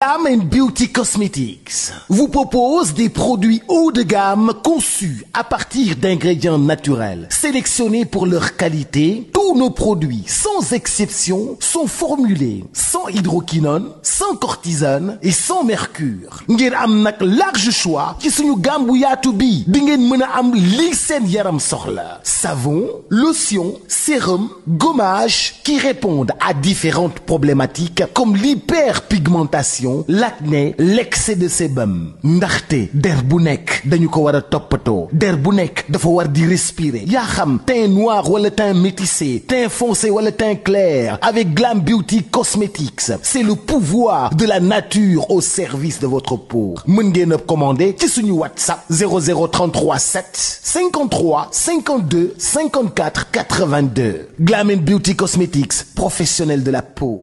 Glam & Beauty Cosmetics vous propose des produits haut de gamme conçus à partir d'ingrédients naturels, sélectionnés pour leur qualité. Tous nos produits, sans exception, sont formulés sans hydroquinone, sans cortisone et sans mercure. Ngir am nak large choix ci suñu gamme bu yaatu bi di ngeen mën a am li seen yaram soxla. Savon, lotion, sérum, gommage qui répondent à différentes problématiques comme l'hyperpigmentation, l'acné, l'excès de sébum. Ndaxte der bu nekk dañu ko war a toppatoo. Der bu nekk dafa war di respirer. Yaa xam teint noir wala teint métissé, teint foncé wala teint clair. Avec Glam Beauty Cosmetics, c'est le pouvoir de la nature au service de votre peau. Mën ngeen a commander ci suñu WhatsApp 0033 7 53 52 54 82. Glam & Beauty Cosmetics, professionnel de la peau.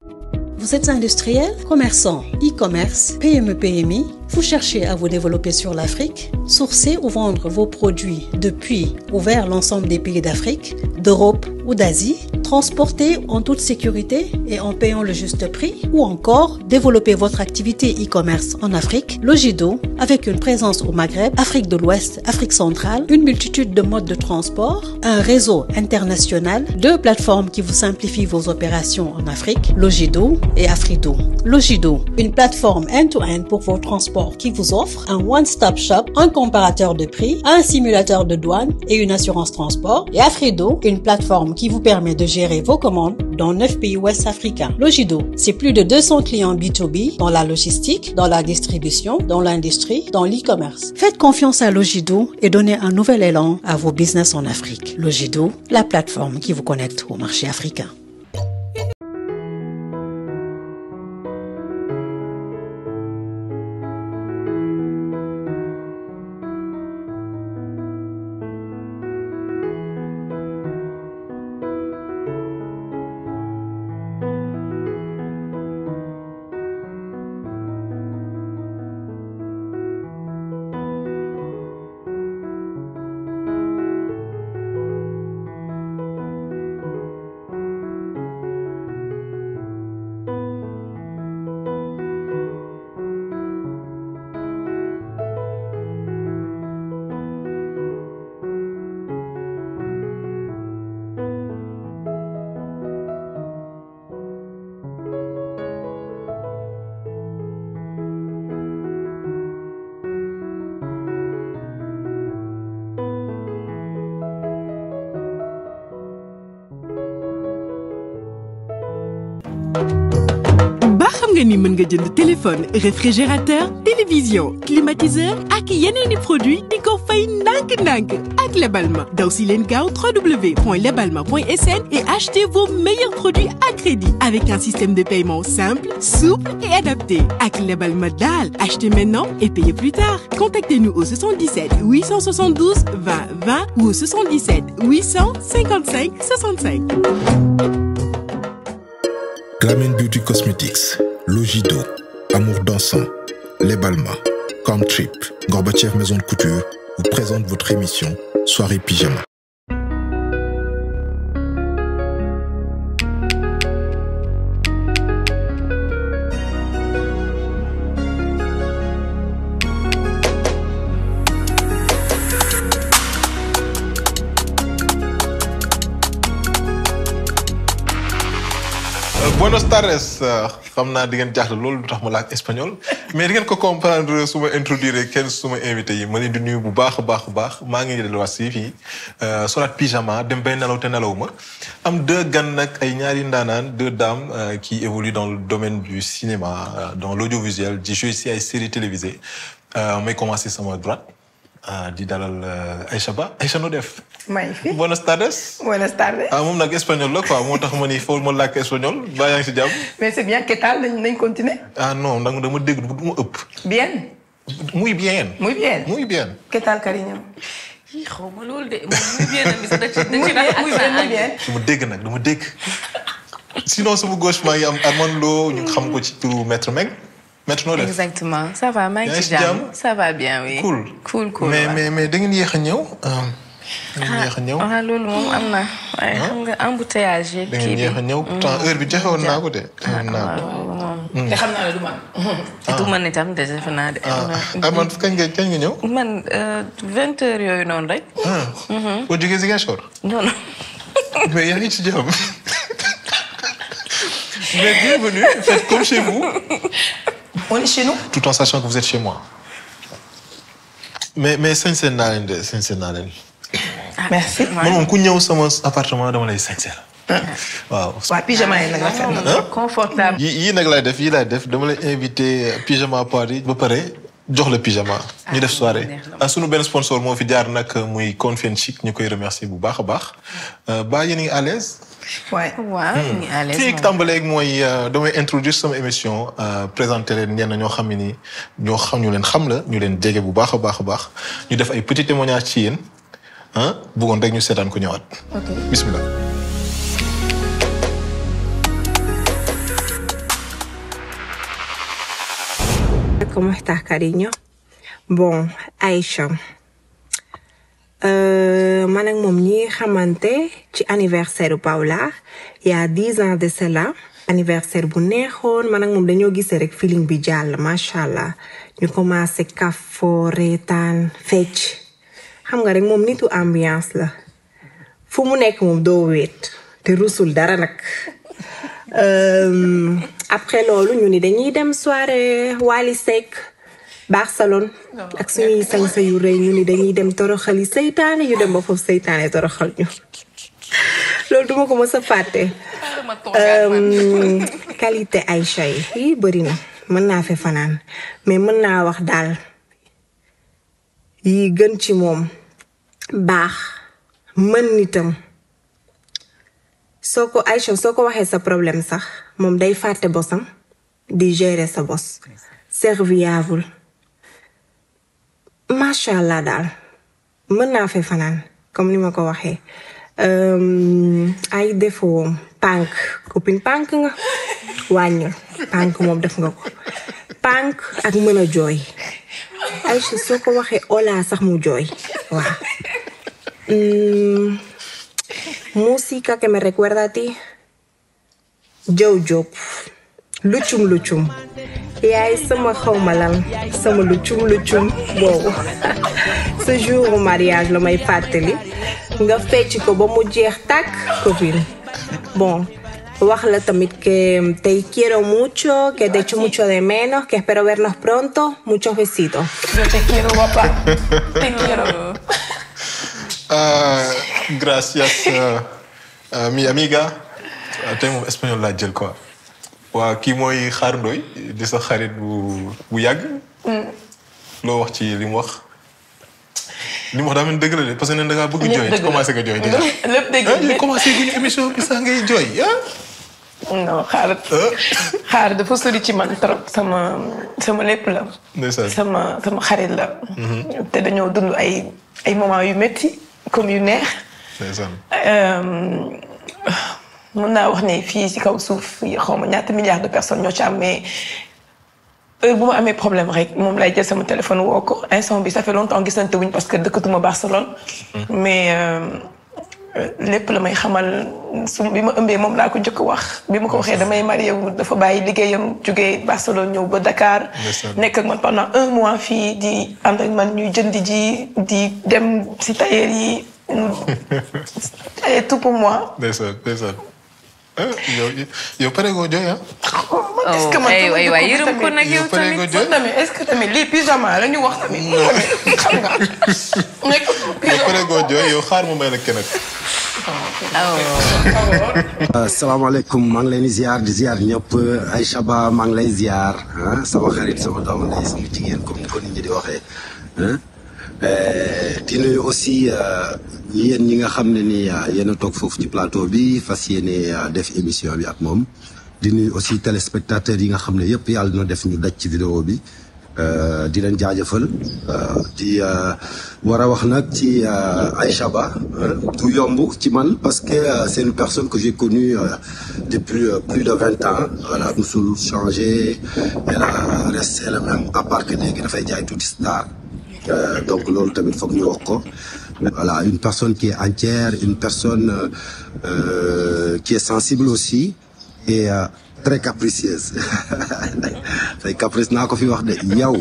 Vous êtes industriel, commerçant, e-commerce, PME-PMI, vous cherchez à vous développer sur l'Afrique, sourcer ou vendre vos produits depuis ou vers l'ensemble des pays d'Afrique, d'Europe ou d'Asie, transporter en toute sécurité et en payant le juste prix, ou encore développer votre activité e-commerce en Afrique, Logido, avec une présence au Maghreb, Afrique de l'Ouest, Afrique centrale, une multitude de modes de transport, un réseau international, 2 plateformes qui vous simplifient vos opérations en Afrique, Logido et Afrido. Logido, une plateforme end-to-end pour vos transports qui vous offre un one-stop shop, un comparateur de prix, un simulateur de douane et une assurance transport. Et Afrido, une plateforme qui vous permet de gérer vos commandes dans 9 pays ouest africains. Logido, c'est plus de 200 clients B2B dans la logistique, dans la distribution, dans l'industrie, dans l'e-commerce. Faites confiance à Logido et donnez un nouvel élan à vos business en Afrique. Logido, la plateforme qui vous connecte au marché africain. Ni mën nga jënd téléphone, réfrigérateur, télévision, climatiseur ak yeneeni produit di ko fay ndànk-ndànk ak Lebalma. Daw si leen gaaw www.lebalma.sn et achetez vos meilleurs produits à crédit avec un système de paiement simple, souple et adapté. Ak Lebalma daal, achetez maintenant et payez plus tard. Contactez-nous au 77 872 20 20 ou au 77 855 65. Glam & Beauty Cosmetics, Logido, Amour dansant, Lebalma, Comtrip, Gorbatchev Maison de Couture vous présente votre émission Soirée Pyjama. Buenos tardes, xam naa di ngeen jaaxle loolu du tax ma laaj espagnol mais di ngeen ko comprendre su ma introduire kenn su ma invité yi ma leen di nuyu bu baax a baax maa ngi delluwaat si fii Soirée Pyjama dem bay nelaw te nelaw ma am 2 gan nag ay ñaari ndaanaan 2 dames qui évoluent dans le domaine du cinéma dans l'audiovisuel di jouer si ay séries télévisées may commencer sama droite di dalal Aïcha Ba Aïcha noo def. Magnifique. Buenas tardes. Buenas tardes. moom nag espagnol la quoi moo tax ma ni foofu ma làkk espagnol ba yaa ngi si jàmm. Mais c'est bien, ¿qué tal? nañ continuer. Non dama dégg du ma ëpp. Bien. Muy bien. Muy bien. Muy bien. ¿Qué tal, cariño? xaw ma loolu de muy bien nag bis da ci Muy bien. dama dégg nag dama dégg. Sinon sama gauche maa ngi am Armand Lo ñu xam ko ci turu Maître Meg. Maître noo def. Exactement ça va maa ngi ci jàmm ça va bien oui. cool mais da ngeen yéex a ñëw. loolu moom am na waaye xam nga embouteillage yeeg kii bi. da ngeen yéex a ñëw pourtant heure bi joxe woon naa ko de. te xam naa ne du man. du man itam defe naa de. man kañ nga ñëw. man 20h yooyu noonu rek. boo jógee Ziguinchor. non non. mais yaa ngi ci jàmm. mais bienvenue, faites comme chez vous. On est chez nous. Tout en sachant que vous êtes chez moi. Mais sincère naa leen de sincère naa leen. Merci. man moom ku ñëw sama appartement dama lay sincère. waaw. waaw pyjama yi nag rafet na. confortable. yii nag laay def dama lay invité pyjama party ba pare jox la pyjama. ñu def soirée. sunu benn sponsor moo fi jaar nag muy Confien Chic ñu koy remercier bu baax a baax. ba yéen a ngi à l'aise. waaw ñu ngi à l'aise fii tàmbaleeg mooy damay introduire sama émission présenter leen ñenn ñoo xam ni ñu leen xam la ñu leen jege bu baax a baax a baax ñu def ay petits témoignages ci yéen bëggoon rek ñu seetaan ko ñëwaat. ok bismillah. ¿Cómo estás, cariño? Bon, Aïcha. Man ak moom ñi xamante ci anniversaire Paula il y a 10 ans de cela anniversaire bu neexoon man ak moom dañoo gisee rek feeling bi jàll macha allah ñu commencé kafo reetaan fecc xam nga rek moom nitu ambiance la fu mu nekk moom doo wéet te rusul dara nag après loolu ñu ni dañuy dem soirée Wally Seck Barcelone ak suñuy sañsa yu rëy ñu ni dañuy dem toroxali seytaane yu dem ba foofu seytaane toroxal ñu loolu duma ko mës a fàtte qualité Aïcha yi bëri na mën naa fe fanaan mais mën naa wax daal yi gën ci moom baax mën nitam soo ko Aïcha soo ko waxee sa problème sax moom day fàtte bosam di gérer sa bos serviable macha allah daal mën naa fe fanaan comme ni ma ko waxee ay défaut pànk copine pànk nga wàññul pànk moom def nga ko pànk ak mën a jooy Aïcha soo ko waxee ola sax mu jooy waaw música que me recuerda a ti Jow Job luccum yaay sama xawma lan sama luccum boobu ce jour mariage la may fàttali nga fecc ko ba mu jeex tàkk copine bon wax la tamit que te quiero mucho que te echo mucho de menos que espero vernos pronto muchos besitos. Yo te quiero, papá. Te quiero. Gracias mi amiga tey moom espagnol laa jël quoi. waa kii mooy Xaar Ndoy di sa xarit bu yàgg. loo wax ci li mu wax. li mu wax daa mel ni dëgg la de parce que nee na da ngaa bëgg jooy. commencé nga jooy déjà. lépp dëgg la commencé guñu émission bi sax ngay jooy non xaar dafa sori ci man trop sama lépp la. sama xarit la. te dañoo dund ay moments yu métti comme yu neex. mën naa wax ne fii ci kaw suuf xaw ma ñaata milliards de personnes ñoo ci am mais heure bu ma amee problème rek moom lay jël sama téléphone woo ko instant bi ça fait longtemps gisante wuñ parce que dëkkatuma Barcelone. mais lépp la may xamal bi ma ëmbee moom laa ko njëkk wax bi ma ko waxee damay marié wu dafa bàyyi liggéeyam jógee Barcelone ñëw ba Dakar. nekk ak man pendant 1 mois fii di ànd ak man ñuy jëndi ji di dem ci tailleur yi tout pour moi. yow pare goo jooy est-ce que man yërëm ko nag yow tamit est-ce que tamit lii pyjama la ñu wax tamit xam nga. yow pare goo jooy yow xaar ma may la kenn. asalaamaaleykum maa ngi leen di ziar ñëpp Aïcha Ba maa ngi lay ziar sama xarit sama doomu ndey sama jigéen comme ni ko nit ñi di waxee. di nuyu aussi yéen ñi nga xam ne ni yéen a toog foofu ci plateau bi fas yéene def émission bi ak moom di nuyu aussi téléspectateurs yi nga xam ne yëpp yàlla na def ñu daj ci vidéo bi di leen jaajëfal di war a wax nag ci Aïcha Ba du yomb ci man parce que c'est une personne que j'ai connue depuis plus de 20 ans voilà musul changé elle a resté la même à part que léegi dafay jaay tuuti star. Donc loolu tamit foog ñu wax ko voilà une personne qui est entière une personne qui est sensible aussi et très capricieuse say caprice naa ko fi wax de yow.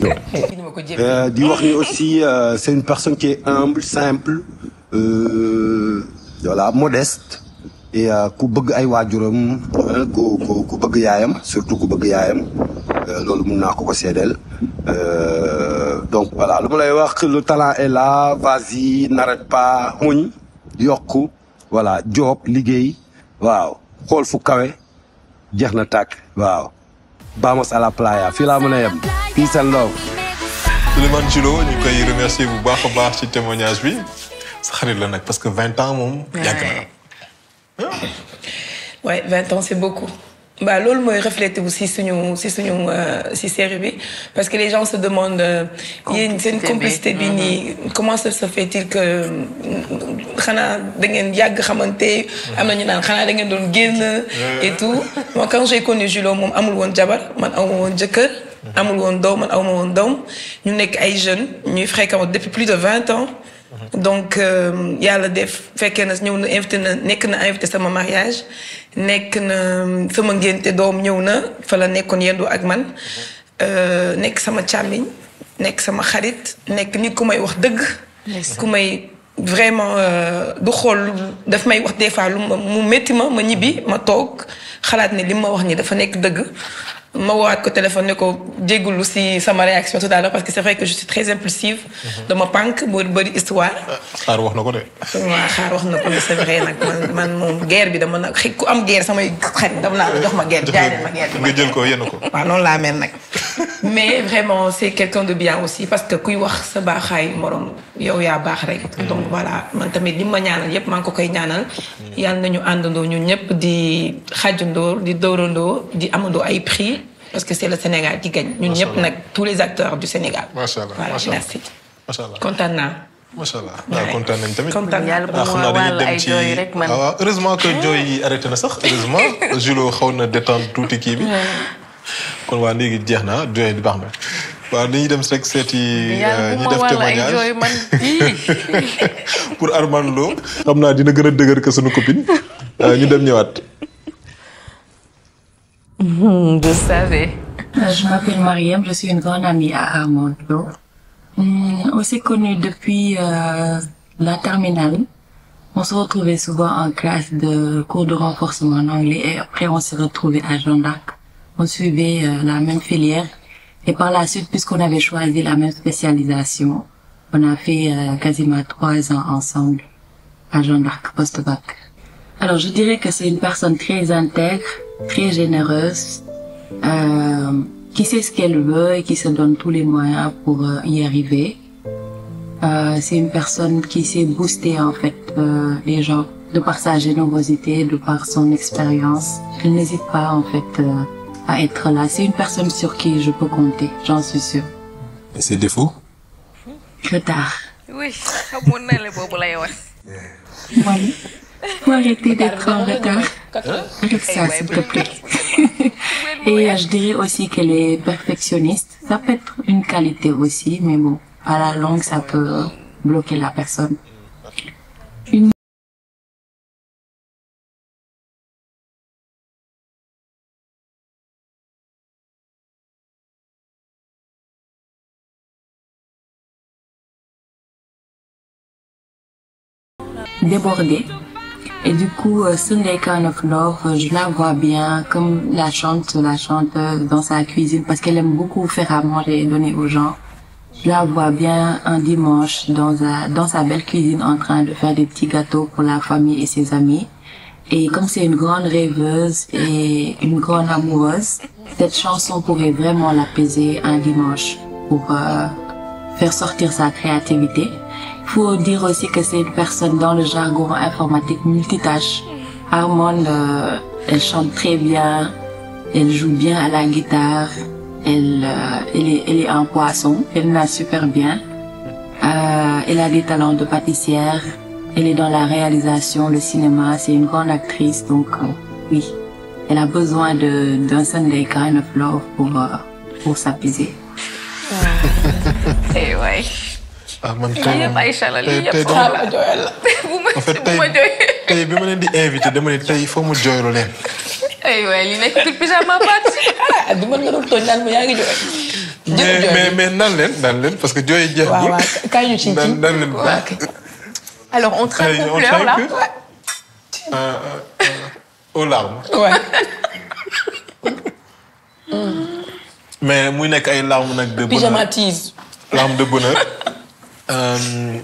di wax ni aussi c'est une personne qui est humble, simple, voilà, modeste et ku bëgg ay waajuram ku bëgg yaayam, surtout ku bëgg yaayam loolu mun naa ko seedeel. Donc voilà lu ma lay wax, le talent est là, vas-y, n'arrête pas, muñ yokku, voilà, job liggéey, waaw xool fu kawe jeex na tàkk, waaw. Vamos à la playa fii laa mën a yem. Peace and love. Souleymane Julo ñu koy remercier bu baax a baax ci témoignage bi sa xarit la nag parce que 20 ans moom yàgg na. Ouais, 20 ans c'est beaucoup. Bah loolu mooy refléter aussi si série bi parce que les gens se demandent yéen seen complicité bi nii comment ça se fait-il que xanaa da ngeen yàgg xamante am na ñu naan xanaa da ngeen doon génn et tout. Moi quand j'ai connu Julo moom amul woon jabar man aw ma woon jëkkër amul woon doom man aw ma woon doom ñu nekk ay jeunes ñuy fréquenter depuis plus de 20 ans. Donc yàlla def fekkee na ñëw na invité na nekk na invité sama mariage nekk na sama ngénte doom ñëw na fa la nekkoon yendu ak man nekk sama càmmiñ nekk sama xarit nekk nit ku may wax dëgg ku may vraiment du xool daf may wax des fois lu mu métti ma ñibbi ma toog xalaat ne li ma wax ni dafa nekk dëgg ma woowaat ko téléphone ne ko jéggulu si sama réaction tout à l'heure parce que c'est vrai que je suis très impulsive. dama pànk boo bëri histoire. xaar wax na ko de. waaw xaar wax na ko de c'est vrai nag man moom guerre bi dama nag ku am guerre samay xarit dama naa jox ma guerre bi jaay leen ma guerre bi. nga jël ko yenn ko. waaw noonu laa mel nag. mais vraiment c'est quelqu'un de bien aussi parce que kuy wax sa baaxaay morom yow yaa baax rek. donc voilà man tamit li ma ñaanal yépp maa ngi ko koy ñaanal. yàlla nañu àndandoo ñun ñëpp di xàjjandoo di dóorandoo di amandoo ay prix. Parce que c'est le Sénégal qui gagne. Nous sommes tous les acteurs du Sénégal. Machallah. Voilà, merci. Machallah. Content naa. Machallah. Content nañ tamit. Content yàlla bu ma wàll ay jooy rek man. Heureusement que jooy yi arrêté na sax heureusement Julo xaw na détendre tuuti kii bi. kon waa léegi jeex na jooy di baax na. waaw dañuy dem rek seeti ñi def témoignage pour Armand Lo. xam naa dina gën a dëgër que sunu copine. ñu dem ñëwaat. Je savais. Je m'appelle Mariam, je suis une grande amie à Armand Lo. On s'est connus depuis la terminale. On se retrouvait souvent en classe de cours de renforcement en anglais et après on s'est retrouvés à Jeanne d'Arc. On suivait la même filière et par la suite, puisqu'on avait choisi la même spécialisation, on a fait quasiment 3 ans ensemble à Jeanne d'Arc post-bac. Alors je dirais que c'est une personne très intègre, très généreuse, qui sait ce qu'elle veut et qui se donne tous les moyens pour y arriver. C'est une personne qui sait booster en fait les gens de par sa générosité, de par son expérience. Elle n'hésite pas en fait à être là. C'est une personne sur qui je peux compter, j'en suis sûre. Et ses défauts? Retard. Oui, xamoon na la boobu lay wax. Oui. Faut arrêter d'être en retard. Arrête ça, s'il te plaît. Et je dirais aussi qu'elle est perfectionniste. Ça peut être une qualité aussi, mais bon, à la longue, ça peut bloquer la personne. Débordée. Et du coup, Sunday Kind of Love, je la vois bien comme la chanteuse dans sa cuisine parce qu'elle aime beaucoup faire à manger et donner aux gens. Je la vois bien un dimanche dans sa belle cuisine en train de faire des petits gâteaux pour la famille et ses amis. Et comme c'est une grande rêveuse et une grande amoureuse, cette chanson pourrait vraiment l'apaiser un dimanche pour faire sortir sa créativité. Il faut dire aussi que c'est une personne dans le jargon informatique multitâche. Armand, elle chante très bien, elle joue bien à la guitare, elle est un poisson, elle nage super bien. Elle a des talents de pâtissière, elle est dans la réalisation, le cinéma, c'est une grande actrice, donc oui, elle a besoin d'un Sunday Kind of Love pour s'apaiser. Eh ouais. ah man lii yëpp Aïcha la lii yëpp en fait tey bi ma leen di invité dama ne tey foo mu jooylu leen. aywa li nekk ci pyjama party. du mën nga doon tooñ naan ma yaa ngi jooy. mais nan leen parce que jooy jeex. waaw waaw kaay ñu ci nan leen. alors on traque qu'on pleure là. aux larmes. Ouais. mais muy nekk ay larmes nag de bonheur. pyjamatise. larmes de bonheur.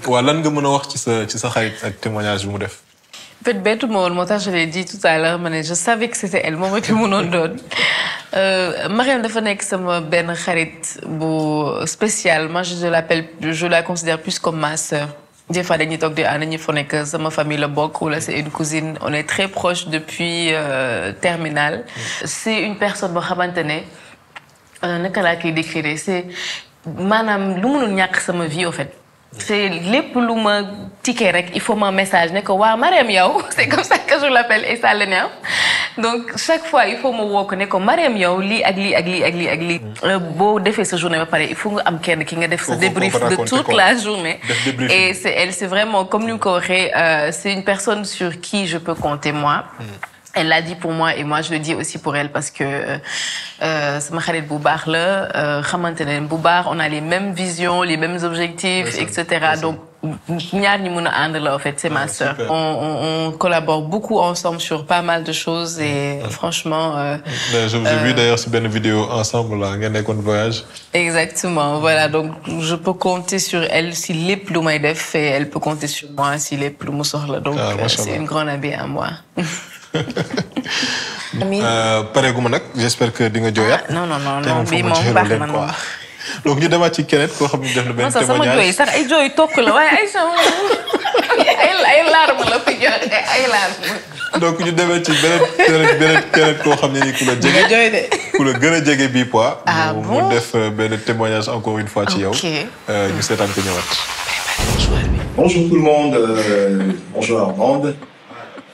waaw lan nga mën a wax ci sa xarit ak témoignage bi mu def. En fait, bête moi, le montage, je l'ai dit tout à l'heure, mais je savais que c'était elle. Moi, tout le monde donne. Mariam dafa nekk sama benn xarit bu spécial. Moi, je la considère plus comme ma sœur. Des fois, dañuy toog di ànd ñu fa nekk sama famille la bokk wala c'est une cousine. On est très proches depuis terminale. C'est une personne boo xamante ne naka laa koy décrire c'est maanaam lu mënul ñàkk sama vie au fait. C'est lépp lu ma ticket rek il faut ma message ne ko waa Mariam yow c'est comme ça que je l'appelle et ça l'énerve donc chaque fois il faut ma woo ko ne ko Mariam yow lii ak lii ak lii ak lii ak lii. boo defee sa journée ba pare il faut nga am kenn ki nga def sa débrief de toute la journée. Et c'est vraiment comme ni mu ko waxee c'est une personne sur qui je peux compter moi. Elle l'a dit pour moi et moi je le dis aussi pour elle parce que sama xarit bu baax la xamante ne bu baax on a les mêmes visions les mêmes objectifs etc. donc ñaar ñi mën a ànd la en fait c'est ma sœur. On collabore beaucoup ensemble sur pas mal de choses et franchement. je vous ai vu d'ailleurs sur benn vidéo ensemble là ngeen nekkoon voyage. Exactement voilà donc je peux compter sur elle si lépp lu may def et elle peut compter sur moi si lépp lu mu soxla donc c'est une grande amie à moi. pareeguma nag j'espère que di nga jooyaat. non bii moom baax na moom. donc ñu demaat ci keneen koo xam ne def na benn témoignage. sama jooy sax ay jooy tokk la waaye ay sama ay larmes la fi joxe ay larmes. donc ñu demee ci beneen koo xam ne ni ku la jege. ku la gën a jege bii poids. mu def benn témoignage encore une fois ci yow. ñu seetaan ko ñëwaat. Bonjour tout le monde, bonjour Armande.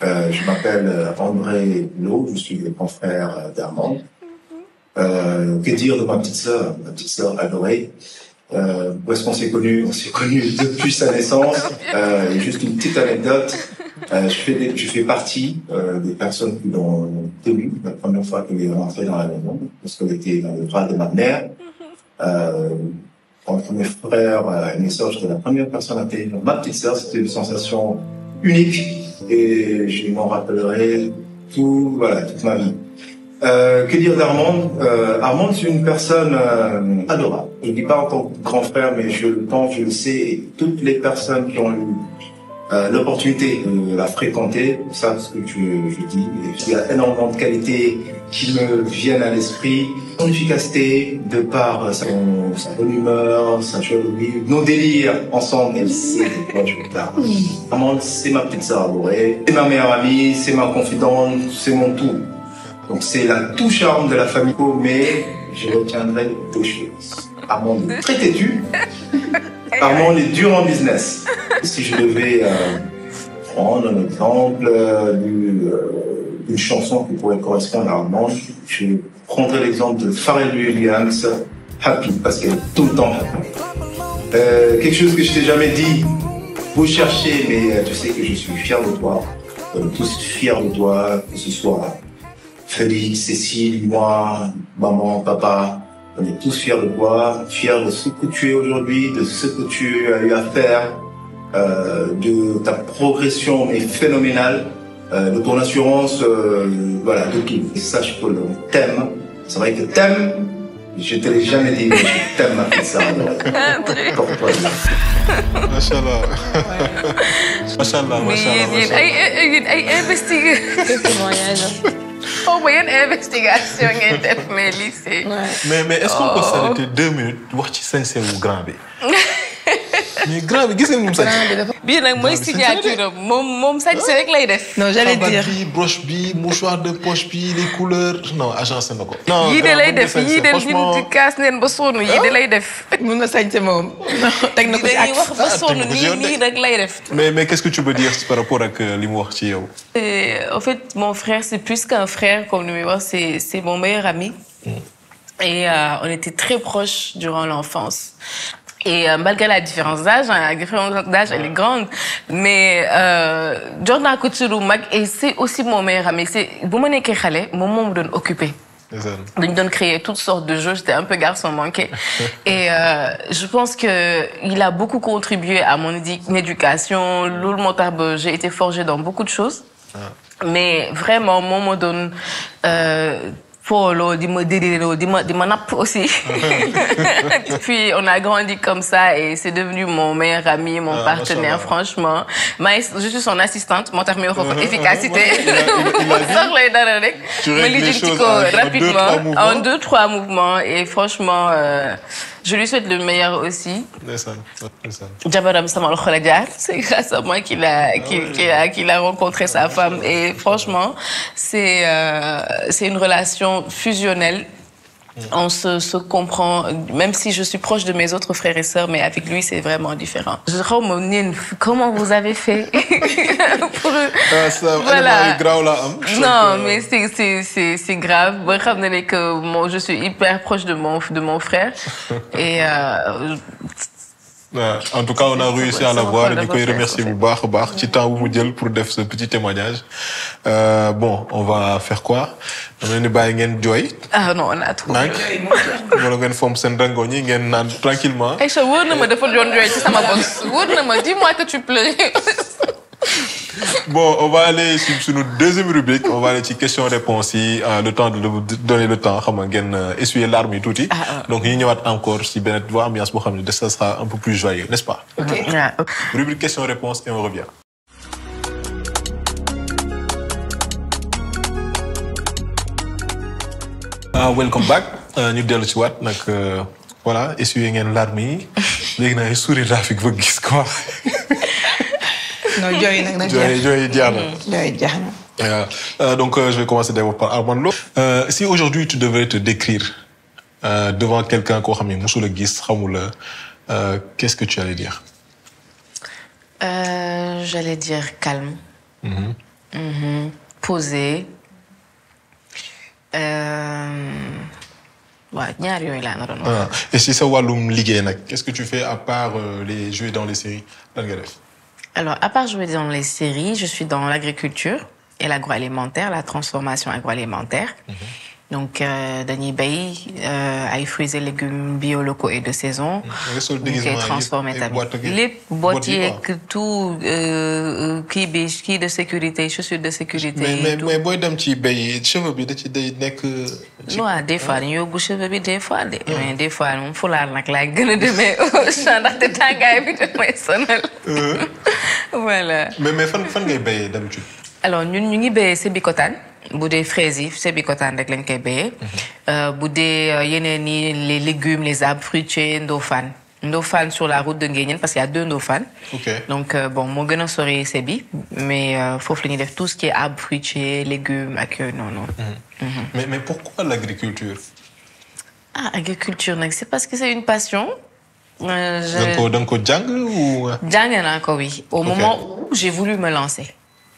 Je m'appelle André Lo, je suis le confrère d'Armande. Que dire de ma petite sœur adorée. Où est-ce qu'on s'est connus? On s'est connus depuis sa naissance. Juste une petite anecdote. Je fais partie des personnes qui l'ont tenue la première fois qu'elle est rentrée dans la maison, parce qu'elle était dans le bras de ma mère. Entre mes frères et mes sœurs, j'étais la première personne à tenir ma petite sœur. C'était une sensation unique et je m'en rappellerai toute ma vie. Que dire d'Armande? Armande, c'est une personne adorable. Je ne dis pas en tant que grand frère, mais je le sais, et toutes les personnes qui ont eu l'opportunité de la fréquenter, savent ce que je dis. Il y a énormément de qualités qui me viennent à l'esprit. Son efficacité, de par sa bonne humeur, sa joie de vivre, nos délires ensemble, elle sait de quoi je parle. Armande, c'est ma petite sœur adorée, c'est ma meilleure amie, c'est ma confidente, c'est mon tout. Donc c'est la touche charme de la famille, mais je retiendrai deux choses. Armande est très têtue, Armande est dur en business. Si je devais prendre un exemple d'une chanson qui pourrait correspondre à Armande, je prendrais l'exemple de Pharrell Williams, Happy, parce qu'elle est tout le temps happy. Quelque chose que je t'ai jamais dit, vous cherchez, mais tu sais que je suis fier de toi. On est tous fiers de toi, que ce soit Félix, Cécile, moi, maman, papa. On est tous fiers de toi, fiers de ce que tu es aujourd'hui, de ce que tu as eu à faire, de ta progression mais phénoménale, de ton assurance, de tout. Et sache que l'on t'aime. C'est vrai que t'aimes. Je te l'ai jamais dit, mais je t'aime ma petite sœur. Porte-toi bien. Machallah. Machallah, machallah. Ay investigateur. Oh, mais il y a une investigation ngeen def mais lii c'est. mais est-ce qu'on peut s'arrêter 2 minutes wax ci sañse wu grand bi. mais grand bi gis ngeen moom sañse. bii nag mooy signature moom sañse rek lay def. non j'allais dire bi broche bi mouchoir de poche bi les couleurs non agence na ko. non yii de lay def yii de ñun kaas neen ba sonn yii de lay def. mun na sañse moom. teg na ko ci ak wax ba sonn nii rek lay def. mais qu'est-ce que tu peux dire par rapport ak li mu wax ci yow. En fait mon frère c'est plus qu'un frère comme ni muy wax c'est mon meilleur ami. Et on était très proches durant l'enfance. Et malgré la différence d'âge, la différence d'âge, elle est grande. Mais Jordan Couture mag et c'est aussi mon meilleur ami. C'est bu ma nekkee xale moom moo me doon occupé. Dañu doon créer toutes sortes de jeux. J'étais un peu garçon manqué. Et je pense que il a beaucoup contribué à mon éducation. Loolu moo tax ba j'ai été forgée dans beaucoup de choses. Mais vraiment moom moo doon Polo, di ma napp aussi. Puis on a grandi comme ça et c'est devenu mon meilleur ami, mon partenaire, franchement. Je suis son assistante, mon terme efficacité. Tu règles les choses rapidement, en 2-3 mouvements. Et franchement, je lui souhaite le meilleur aussi. Jabaram Samal Kholadjar, c'est grâce à moi qu'il a rencontré sa femme. Et franchement, c'est une relation fusionnelle. On se comprend, même si je suis proche de mes autres frères et sœurs, mais avec lui, c'est vraiment différent. Comment vous avez fait pour eux? Voilà. Non, mais c'est grave. Je suis hyper proche de mon frère. Et en tout cas, on a réussi à l'avoir. Et du coup, je remercie beaucoup ci temps bu mu jël pour def ce petit témoignage. Bon, on va faire quoi? On va bàyyi ngeen jooy. Ah non, on a trop. Wala ngeen fomp seen rango ñi ngeen naan tranquillement. Aïcha, wóor na ma dafa doon jooy ci sama boss. Wóor na ma, dis-moi que tu pleurais. Bon, on va aller sur notre deuxième rubrique. On va aller sur questions-réponses. Le temps de donner le temps, essuyer l'arme et tout. Donc, il y aura encore si bien voir ambiance, ça sera un peu plus joyeux, n'est-ce pas? Okay. Rubrique questions-réponses et on revient. Welcome back. Nous dellu ci wat nak voilà, essuyer ngeen l'arme yi. Légui na sourire graphique ba gis quoi. Non, donc, je vais commencer d'abord par Armando. Si aujourd'hui tu devrais te décrire devant quelqu'un qui qu'est-ce que tu allais dire? J'allais dire calme, posé. Et si c'est Walum Ligue, qu'est-ce que tu fais à part les jouer dans les séries? Alors, à part jouer dans les séries, je suis dans l'agriculture et l'agroalimentaire, la transformation agroalimentaire. Donc, Dani Bay, à fruits et légumes bio locaux et de saison. Qui transformé les boîtiers, tout, qui de sécurité, chaussures de sécurité. Mais, boy, d'un petit bay, cheveux, non, des fois, il y a des cheveux, des fois, mais des fois, on faut la gueule de mes champs d'artiste, voilà. Mais, fan gay bay d'habitude? Alors, nous y bay, c'est bicotan. Boudé fraises, c'est bicotan avec l'enkebe. Boudé les légumes, les arbres fruitiers, ndofan. Ndofan sur la route de Nguyen parce qu'il y a 2 ndofan. Okay. Donc bon, mon gars serait sebi, mais faut finir tout ce qui est arbres fruitiers, légumes, non. Mais pourquoi l'agriculture? Ah, agriculture, c'est parce que c'est une passion. Donc, Djang ou? Djang, encore oui. Au moment où j'ai voulu me lancer.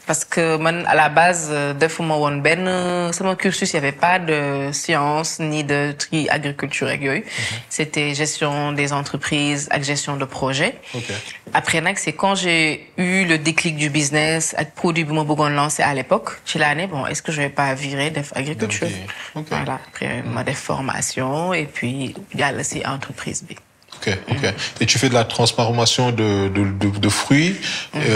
Parce que à la base, mon cursus, il n'y avait pas de sciences ni de agriculture. C'était gestion des entreprises, gestion de projets. Okay. Après, c'est quand j'ai eu le déclic du business, avec produit que je lancé à l'époque, chez l'année, bon, est-ce que je vais pas virer d'agriculture? Okay. Voilà. Après, des formations et puis il y a aussi entreprise B. Ok. Et tu fais de la transformation de fruits,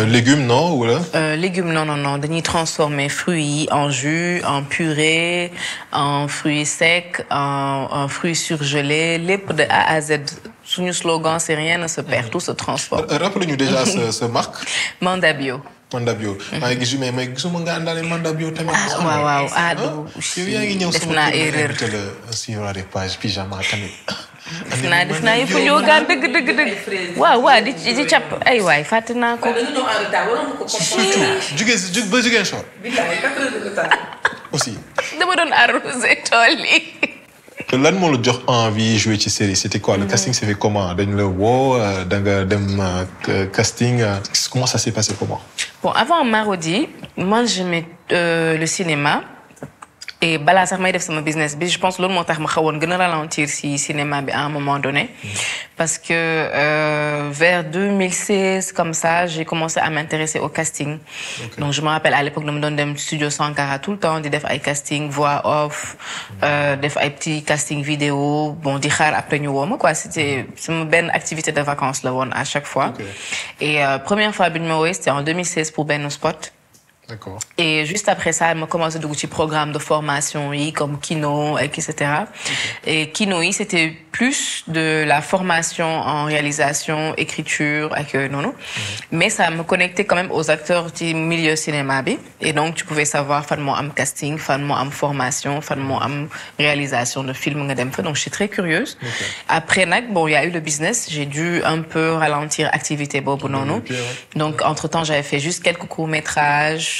légumes, non? Ou là? Légumes, non. Denis transformer fruits en jus, en purée, en fruits secs, en fruits surgelés. Les de A à Z. Sous nos slogan, c'est rien ne se perd, tout se transforme. Rappelez-nous déjà ce marque. Mandabio. Mandabio. Mais je Mandabio. Waaw. Def naa erreur. Sur les pages pyjama tamit. def naa yëfu yoga dëgg. waaw di cap ay waay fàtte naa ko. Surtout jugee Ziguinchor. Aussi. dama doon arrosé tool yi. Lan moo la jox envie de jouer ci série? C'était quoi? Le casting s'est fait comment? Dañ la woo da nga dem casting. Comment ça s'est passé? Comment? Bon, avant Marodi, moi j'aimais le cinéma. Et balaa sax may def sama business bi je pense loolu moo tax ma xawoon gën a ralentir si cinéma bi à un moment donné parce que vers 2016 comme ça j'ai commencé à m'intéresser au casting. Donc je me rappelle à l'époque dama doon dem studio Sankara tout le temps di def ay casting voix off def ay petits casting vidéo bon di xaar après ñu woo ma quoi c'était sama benn activité de vacances la woon à chaque fois. Et première fois bi ñu ma woowee c'était en 2016 pour benn spot. D'accord. Et juste après ça, elle m'a commencé de petits programmes de formation comme Kino, etc. Et Kino, c'était plus de la formation en réalisation, écriture, non. Mais ça me connectait quand même aux acteurs du milieu cinéma. Et donc, tu pouvais savoir, fan moi am casting, fan moi am formation, fan moi am réalisation de films. Donc, je suis très curieuse. Après, bon, il y a eu le business. J'ai dû un peu ralentir l'activité Bobo Nono. Donc, entre-temps, j'avais fait juste quelques courts-métrages.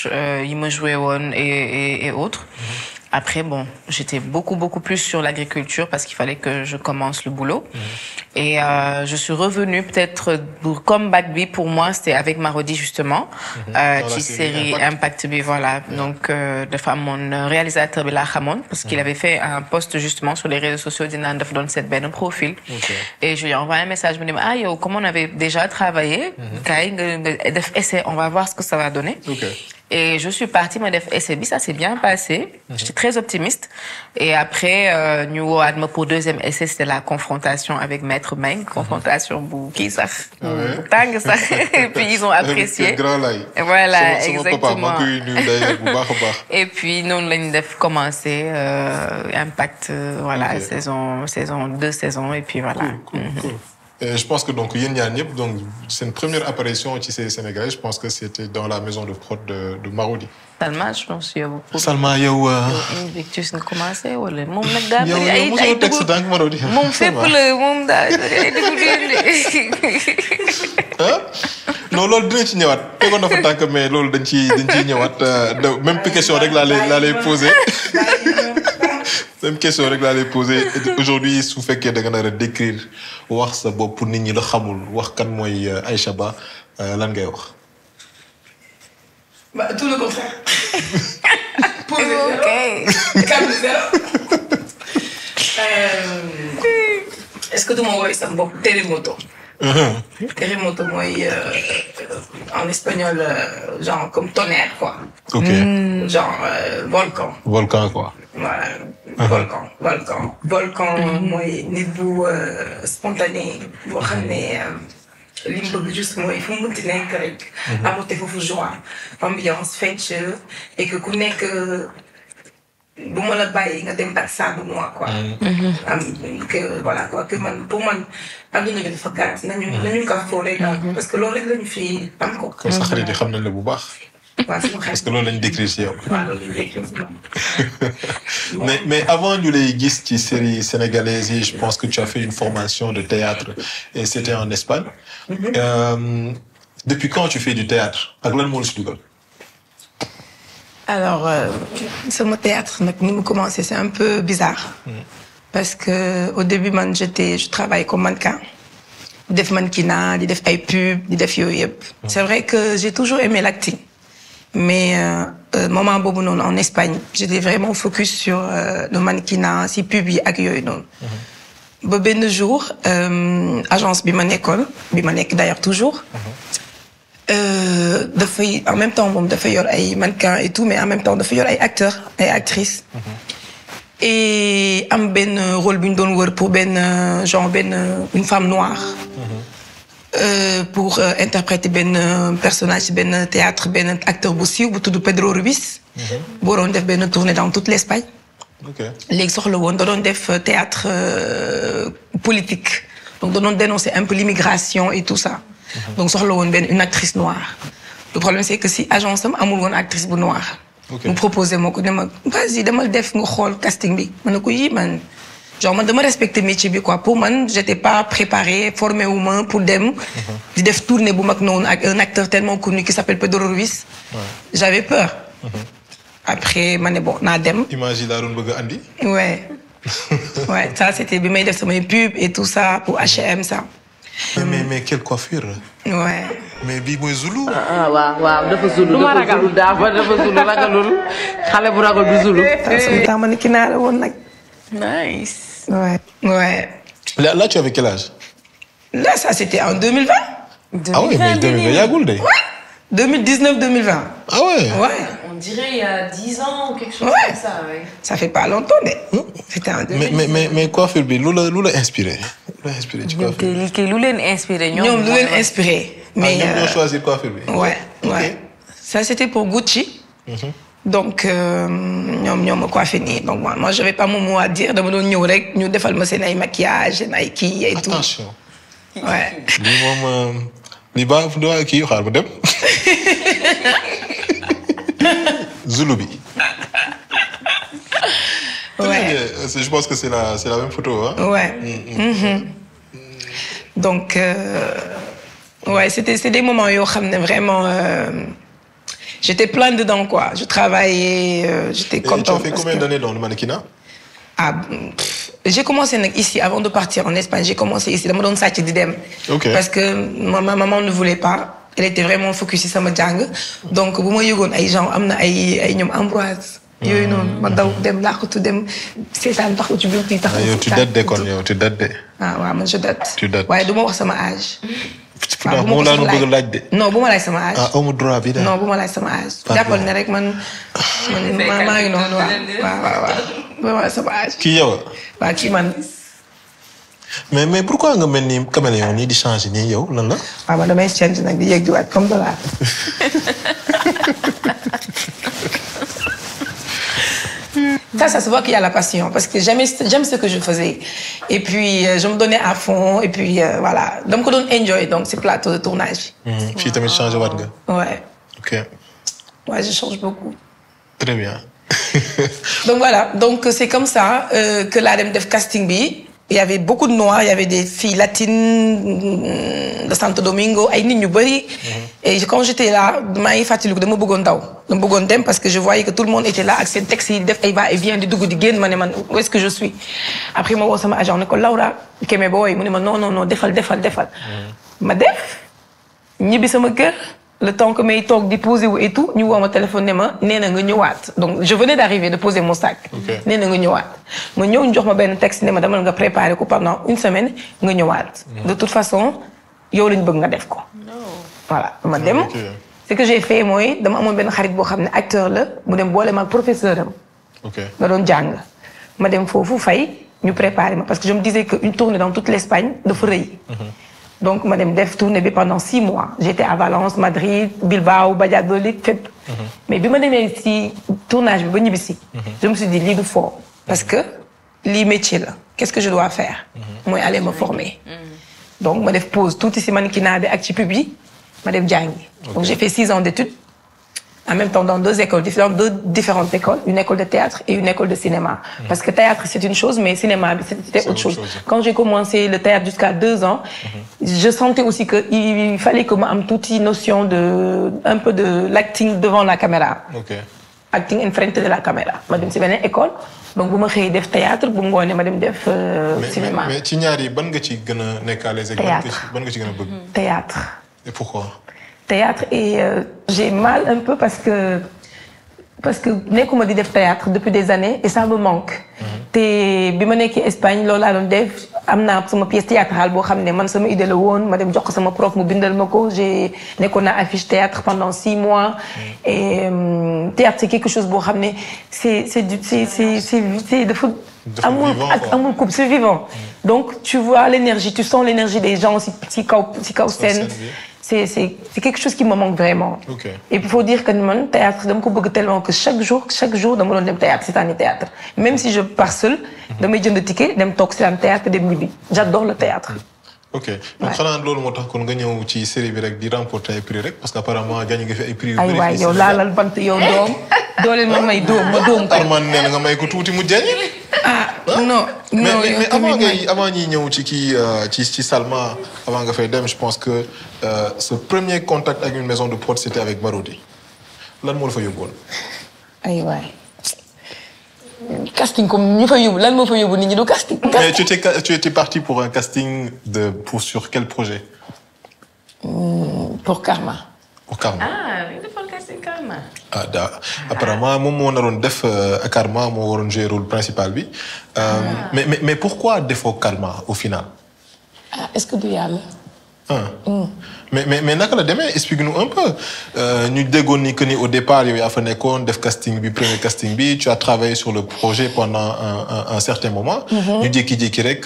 Il me jouait et autres. Après, bon, j'étais beaucoup plus sur l'agriculture parce qu'il fallait que je commence le boulot. Et je suis revenue peut-être pour comeback B pour moi, c'était avec Marodi justement, qui série Impact B, voilà. Donc, de femme, mon réalisateur Bela Hamon, parce qu'il avait fait un post justement sur les réseaux sociaux d'Inan de donner cette belle profil. Et je lui ai envoyé un message, je me dis, ah yo, comme on avait déjà travaillé, on va voir ce que ça va donner. Et je suis partie, ma def SB, ça s'est bien passé. J'étais très optimiste. Et après, nous avons pour deuxième essai, c'était la confrontation avec Maître Meng, confrontation qui ça, tang ça. Et puis ils ont apprécié. Voilà, exactement. Et puis nous l'avons commencé Impact, voilà, saison 2 saisons et puis voilà. Cool. Et je pense que donc donc c'est une première apparition au Sénégalais. Je pense que c'était dans la maison de prod de Marodi. Salma, je pense que Salma yow Invictus nga commencé wala moom nag daa bëri ay texte dank Marodi. moom fépp la moom daa ay non loolu dina ci ñëwaat tegoon na fa tànk mais loolu dañ ciy ñëwaat même question rek laa lay poser. Même question rek laa lay poser aujourd'hui su fekkee da nga nar a décrire wax sa bopp pour nit ñi la xamul wax kan mooy Aïcha Ba lan ngay wax. Bah, tout le contraire. Est-ce que tout le monde voit ça? Bon, terremoto. Terremoto, moi, en espagnol, genre comme tonnerre, quoi. Genre volcan. Volcan, quoi. Voilà. Volcan, moi, niveau spontané, boo xam ne li mu bëgg juste mooy fu mu mënti nekk rek. Apporter foofu joie, ambiance, fête, et que ku nekk bu ma la bàyyi nga dem par ça de moi quoi. Que voilà quoi que man pour man adduna bi dafa gàtt nañu ko foolee daal parce que loolu rek lañu fi am ko. Kon sa xarit yi xam nañ la bu baax. Parce que loolu lañ décrire ci yow. Mais avant ñu lay gis ci série sénégalaise yi, je pense que tu as fait une formation de théâtre et c'était en Espagne. Depuis quand tu fais du théâtre? Ak lan moo la ci dugal? Alors, mon théâtre, nous commencé, c'est un peu bizarre. Parce que au début, je travaille comme mannequin. Def mannequinat, def ay pub, def yoyep. C'est vrai que j'ai toujours aimé l'acting. Mais moment bobu non en Espagne, j'étais vraiment focus sur le mannequinat, si pub yi ak yoy non. Ba ben jour, agence bi ma nek d'ailleurs toujours. En même temps moom dafa yor ay mannequins et tout mais en même temps dafa yor ay acteurs ay actrices et am benn rôle bu ñu doon wër pour une femme noire pour interpréter benn personnage benn théâtre benn acteur bu siiw bu tudd Pedro Ruiz boo doon def benn tournée dans toute l'Espagne léegi soxla woon da doon def théâtre politique donc da doon dénoncer un peu l'immigration et tout ça. Donc soxla woon une actrice noire. Le problème c'est que si agence am amul woon actrice bu noire. mu proposé ma ko ne ma vas-y dama def nga xool casting bi ma ne ko yii man genre man dama respecter métier bi quoi pour man j'étais pas préparée formée wu ma pour dem. di def tournée bu mag noonu ak un acteur tellement connu qui s'appelle Pedro Ruiz. J'avais peur. Après ma ne bon naa dem. Image yi laa doon bëgg a andi. Ouais ça c'était bi may def samay pub et tout ça pour H&M ça. Mais quelle coiffure! Ouais. mais bii mooy Zulu. waaw dafa Zulu. dafa Zulu ragalul xale bu ragal du Zulu. sama mannequinat la woon nag. Nice. Ouais. Là, tu avais quel âge? Là, ça, c'était en 2020. Ah ouais, mais 2020, il y a Goulde. Ouais. 2019-2020. Ah ouais? Ouais. On dirait il y a 10 ans ou quelque chose comme ça, ouais. Ça fait pas longtemps, mais c'était en 2019. Mais coiffure, Lula inspiré. Lula inspiré, tu coiffes. Lula inspiré. Lula inspiré. Mais on a choisi coiffure. Ouais. Ça, c'était pour Gucci. Donc, ñom ma coiffé nii. Donc, moi, j'avais pas mon mot à dire. Dama doon ñëw rek ñu defal ma seen ay maquillage, seen ay kii et tout. Attention. Ouais. Lii moom li baax fu doon kii xaar ba dem. Zulu bi. Ouais. Je pense que c'est la même photo, hein? Ouais. Donc, ouais, c'était des moments où vraiment. J'étais plein dedans, quoi. Je travaillais, j'étais contente. Tu as fait combien d'années dans le mannequinat? J'ai commencé ici, avant de partir en Espagne, j'ai commencé ici, dans mon site d'idem. Parce que ma maman ne voulait pas. Elle était vraiment focusée sur ma jungle. Donc, si je suis ay gens, ay Ambroise. Yoy non, ma daw dem laqatu dem sétane taxu ci biir taxu. Tu dates de kon yow, tu dates de. Ah ouais, man je date. Tu dates. Ouais, duma wax sama âge. Pourtant mo la no bëgg laaj de. Non, buma laaj sama âge. Ah, amu droit bi da. Non, buma laaj sama âge. Jappal ne rek man ma ngi non waaw. Buma sama âge. Ki yow? Ba ki man. Mais pourquoi nga mel ni caméléon ni di changer ni yow lan la? Ah man damay change nak di yegg di wat comme dollar. Ça se voit qu'il y a la passion parce que j'aime ce que je faisais. Et puis, je me donnais à fond. Et puis, voilà. Donc, on donne enjoy, donc, ces plateaux de tournage. Puis, tu as changé, ouais. Ok. Ouais, je change beaucoup. Très bien. Donc, voilà. Donc, c'est comme ça que l'ADEM Def Casting B. Il y avait beaucoup de noirs, il y avait des filles latines de Santo Domingo, ay nit ñu bari. Et quand j'étais là, maa ngi fàttaliku dama bëggoon daw. Dama bëggoon dem parce que je voyais que tout le monde était là ak seen texte yi def ay va et vient di dugg di génn ma ne man où est-ce que je suis. Après ma woo sama agent ne ko Laura Keme booy mu ne ma non defal. Ma def ñibbi sama kër. Le temps que mes talks déposé et tout, nous avons téléphoné néna nga ñëwaat. Donc je venais d'arriver de poser mon sac. Néna nga ñëwaat. Ma ñëw jox ma ben texte né ma dama nga préparer ko pendant une semaine nga ñëwaat. De toute façon, yow lañ bëgg nga def ko. Voilà, ma dem. Ce que j'ai fait moy dama amone ben xarit bo xamné acteur la, mu dem bolé mak professeur am. OK. Nga doon jang. Ma dem fofu fay ñu préparer ma parce que je me disais que une tournée dans toute l'Espagne dafa reuy. Donc, madame Def tournée pendant 6 mois. J'étais à Valence, Madrid, Bilbao, Valladolid, fait. Mais quand je suis ici, tournage, je me suis dit, il faut. Parce que, les métiers là, qu'est-ce que je dois faire? Moi, aller me former. Donc, je pose tout ici, mannequinat, acti public, madame Djangi. Donc, j'ai fait 6 ans d'études. En même temps, dans deux différentes écoles, une école de théâtre et une école de cinéma. Parce que théâtre, c'est une chose, mais cinéma, c'était autre chose. Quand j'ai commencé le théâtre jusqu'à 2 ans, je sentais aussi qu'il fallait que moi ait toute une notion un peu de l'acting devant la caméra. Acting in front de la caméra. Madame, c'est une école. Donc, vous m'avez fait théâtre, vous m'avez madame def cinéma. Mais tu n'y arrives pas, tu n'es à l'aise. Théâtre. Et pourquoi? Théâtre et j'ai mal un peu parce que nekku ma di def théâtre depuis des années et ça me manque. Te bi ma nekkee Espagne loolu laa doon def am naa sama pièce théâtrale boo xam ne man sama idée la woon ma dem jox ko sama prof mu bindal ma ko j'ai nekkoon naa affiche théâtre pendant 6 mois et théâtre c'est quelque chose boo xam ne c'est dafa amul coupe c'est vivant. Donc tu vois l'énergie, tu sens l'énergie des gens si kaw scène. C'est quelque chose qui me manque vraiment. Et il faut dire que le théâtre, je bëgg tellement que chaque jour, je me donne théâtre, c'est un théâtre. Même si je pars seule, je me donne des tickets, je me toque sur un théâtre, j'adore le théâtre. Ok. Donc, xanaa loolu moo tax kon nga ñëw ci série bi rek di remporter ay prix rek parce que apparemment gagné nga fi ay prix yu bëri. ay waay yow laalal bant yow doom dooleel ma may doom ma doom ko. Armand nee na nga may ko tuuti mu jañ. Non. Mais avant ñuy ñëw ci Salma avant nga fay dem je pense que ce premier contact avec une maison de prod c'était avec Marodi. Lan moo la fa yóbbuwoon. ay waay. Casting comme ñu fa yóbbu lan moo fa yóbbu nit ñi du casting. Mais tu étais parti pour un casting sur quel projet? Pour Karma. Pour Karma. Ah, il faut casting Karma. Apparemment moom moo naroon def Karma moo waroon jouer rôle principal bi. Mais pourquoi defoo Karma au final? Est-ce que du yàlla? Mais naka la demee explique-nous un peu. Ñu déggoon ni que ni au départ yow yaa fa nekkoon def casting bi premier casting bi tu as travaillé sur le projet pendant un certain moment. ñu jékki-jékki rek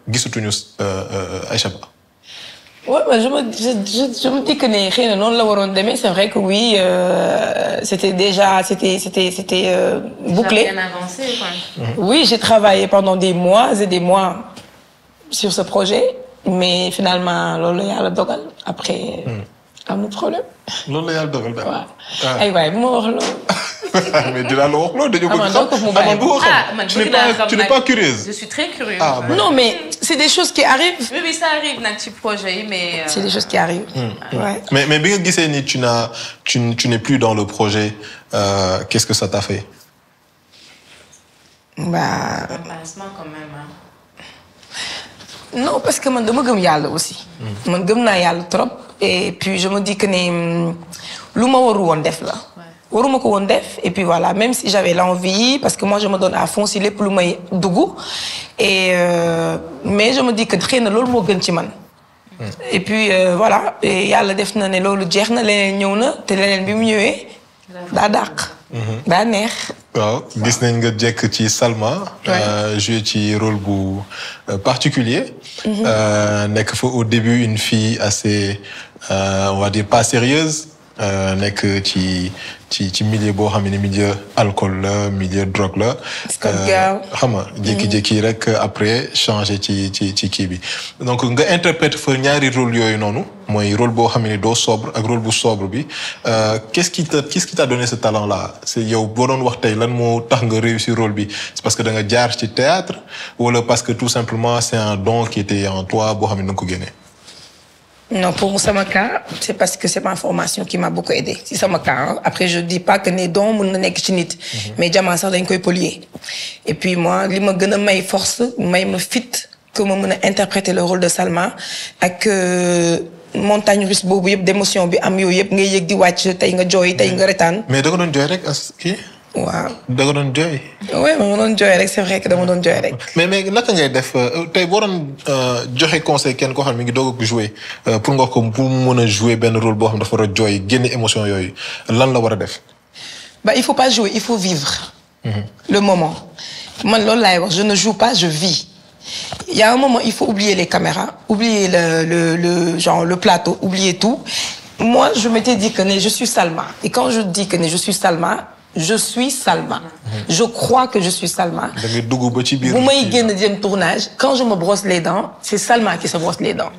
gisatuñu Aïcha Ba. Ouais, je me dis que ne xëy na noonu la waroon demee c'est vrai que oui c'était bouclé. Ça a bien avancé quoi. Oui, j'ai travaillé pendant des mois et des mois sur ce projet. Mais finalement loolu la yàlla dogal après am na problème. loolu la yàlla dogal daal. waaw ay waay bu ma wax loolu. mais dinaa la wax loolu dañoo bëgg xam. Tu n'es pas curieuse. Je suis très curieuse. Non mais c'est des choses qui arrivent. Oui ça arrive nag ci projet yi mais. C'est des choses qui arrivent. Ouais. Mais bi nga gisee ni tu n'es plus dans le projet qu'est-ce que ça t'a fait? Embarrassement quand même. Non parce que man dama gëm yàlla aussi. man gëm naa yàlla trop. et puis je me dis que ne lu ma waru woon def la. waruma ko woon def et puis voilà même si j'avais l'envie parce que moi je me donne à fond si lépp lu may dugg et mais je me dis que xëy na loolu moo gën ci man. et puis voilà yàlla def na ne loolu jeex na leneen ñëw na te leneen bi mu ñëwee daa dàq. daa neex. waaw gis nañ nga jekk ci Salma. joué ci rôle bu particulier. nekk fa au début une fille assez on va dire pas sérieuse nekk ci milieu boo xam ne milieu alcool la milieu drogue la. xam nga jékki-jékki rek après changé ci kii bi donc nga interprète fa ñaari rôle yooyu noonu mooy rôle boo xam ne doo sobre ak rôle bu sobre bi qu'est-ce qui t'a donné ce talent là c'est yow boo doon wax tey lan moo tax nga réussir rôle bi c'est parce que da nga jaar ci théâtre wala parce que tout simplement c'est un don qui était en toi boo xam ne da nga ko génne. Non, pour mon cas, c'est parce que c'est ma formation qui m'a beaucoup aidé. C'est ça mon cas. Hein. Après, je dis pas que les dons, mon nek chinit. Mais diamant ça d'un coup polier. Et puis moi, li ma gëna may force, may me fit que ma mëna interpréter le rôle de Salma ak montagne russe bobu yépp d'émotion bi am yoy yépp ngay yegg di wacc tay nga joy tay nga retane. Mais da nga don joy rek as ki? Waaw. Da nga doon jooy. Oui ma doon jooy rek c'est vrai que dama doon jooy rek. mais naka ngay def tey boo doon joxe conseil kenn koo xam ne mi ngi doog a jouer pour nga ko pour mën a jouer benn rôle boo xam dafa war a jooy génne émotion yooyu lan la war a def. Bah il faut pas jouer il faut vivre. Le moment. Man loolu laay wax je ne joue pas je vis. Il y a un moment il faut oublier les caméras oublier le plateau oublier tout. Moi je m'étais dit que je suis Salma et quand je dis que je suis Salma. Je suis Salma. Je crois que je suis Salma. Vous m'avez génn tournage. Quand je me brosse les dents, c'est Salma qui se brosse les dents.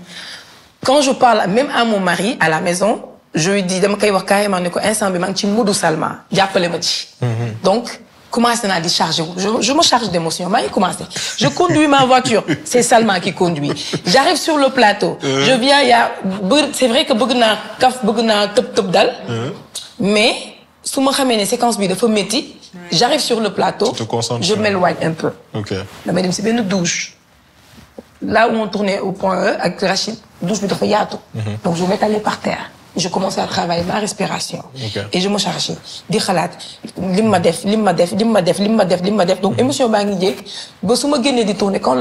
Quand je parle même à mon mari à la maison, je lui dis dama koy wax carrément ne ko instant bi maa ngi ci modu Salma jàppale ma ci. Donc commencé naa di charger je me charge d'émotions maa ngi commencé. Je conduis ma voiture, c'est Salma qui conduit. J'arrive sur le plateau. Je viens c'est vrai que bëgg naa kaf bëgg naa tëb dal. Mais su ma xamee ne séquence bi dafa métti j'arrive sur le plateau je m'éloigne un peu damay dem si benn douche là où on tournait au point E avec Rachid douche bi dafa yaatu donc je m'étalais par terre je commençais à travailler ma respiration et je me chargeais di xalaat lim ma def donc émotion baa ngi jéeg ba su ma génnee di tourner quand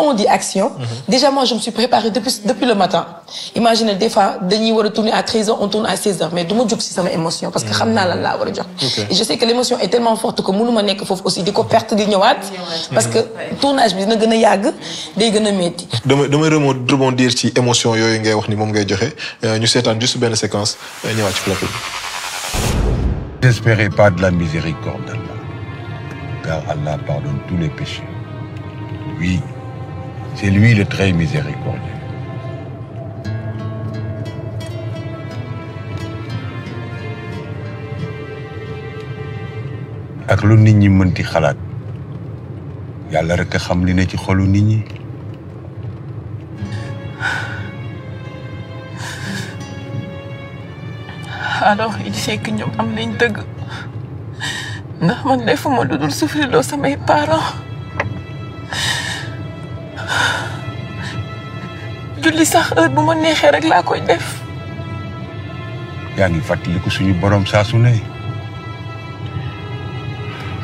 on dit action déjà moi je me suis préparée depuis le matin imaginez des fois dañuy war a tourner à 13h on tourne à 16h mais du ma jóg si sama émotion parce que xam naa lan laa war a jox et je sais que l'émotion est tellement forte que mënu ma nekk foofu aussi di ko perte di ñëwaat parce que tournage bi dina gën a yàgg day gën a métti damay rebondir ci émotion yooyu ngay wax ni moom ngay joxe ñu seetaan juste benn séquence ñëwaat ci plateau bi. N'espérez pas de la miséricorde d'Allah, car Allah pardonne tous les péchés. Oui, c'est lui le très miséricordieux. ak lu nit ñi mënti xalaat yàlla rek a xam li ne ci xolu nit ñi. alors il sait que ñoom am nañ dëgg ndax man defuma lu dul souffrir loo samay parents julli sax heure bu ma neexee rek laa koy def. yaa ngi fàttaliku suñu borom saa su ne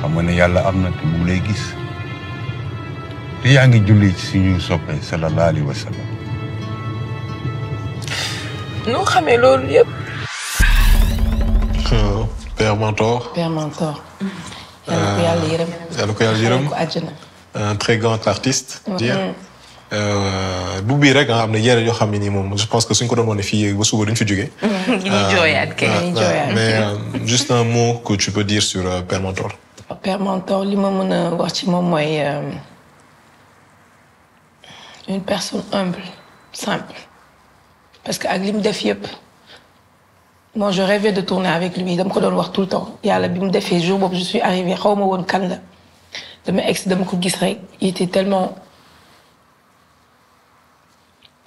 xam nga ne yàlla am na te mu lay gis te yaa ngi julli ci suñu soppe sallallahu alayhi wa sallam. noo xamee loolu yëpp. Père Mentor. Père Mentor. yàlla ko yàlla yërëm. yàlla ko yàlla yërëm. ko àjjana. Un très grand artiste. du bii rek nga xam ne yeneen yoo xam ne nii moom je pense que suñ ko doon wane fii ba suba duñ fi jógee. ñu jooyaat kay. mais juste un mot que tu peux dire sur Père Mentor. Père Mentor li ma mën a wax ci moom mooy une personne humble simple parce que ak li mu def yëpp moi je rêvais de tourner avec lui dama ko doon wax tout le temps yàlla bi mu defee jour boobu je suis arrivée xaw ma woon kan la dama ex dama ko gis rek il était tellement.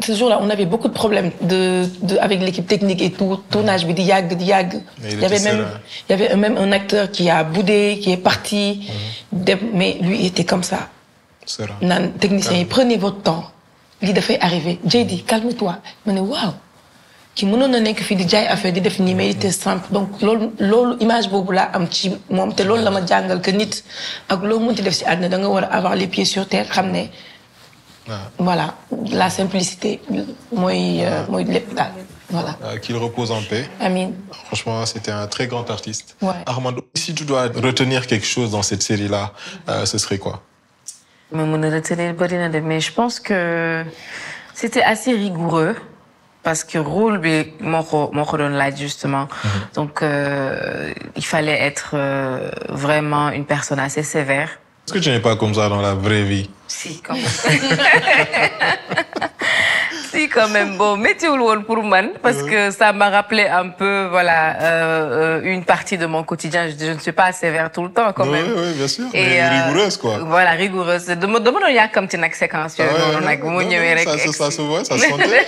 Ce jour-là, on avait beaucoup de problèmes avec l'équipe technique et tout. Tournage, il y avait même un acteur qui a boudé, qui est parti. Mais lui, il était comme ça. Un technicien, prenez votre temps. Il fait arriver. J'ai dit, calme-toi. Je me dis, waouh. Qui m'a donné que fait des affaires, des définis, mais il était simple. Donc, l'image là, un petit moment, c'est l'ol la jungle que nit. Avec l'eau, monte de si adne, donc avoir les pieds sur terre, ramener. Voilà, la simplicité, moi, voilà. Qu'il repose en paix. Amin. Franchement, c'était un très grand artiste. Ouais. Armando, si tu dois retenir quelque chose dans cette série-là, ce serait quoi? Mais je pense que c'était assez rigoureux. Parce que rôle, mon là justement. Donc, il fallait être vraiment une personne assez sévère. Est-ce que tu n'es pas comme ça dans la vraie vie? Si, quand même. Si, quand même. Bon, mettez-vous le pour moi, parce que ça m'a rappelé un peu, voilà, une partie de mon quotidien. Je ne suis pas sévère tout le temps, quand même. Oui, bien sûr. Et rigoureuse, quoi. Voilà, rigoureuse. De mon il y a comme une séquence. Ça se voit, ça se sentait.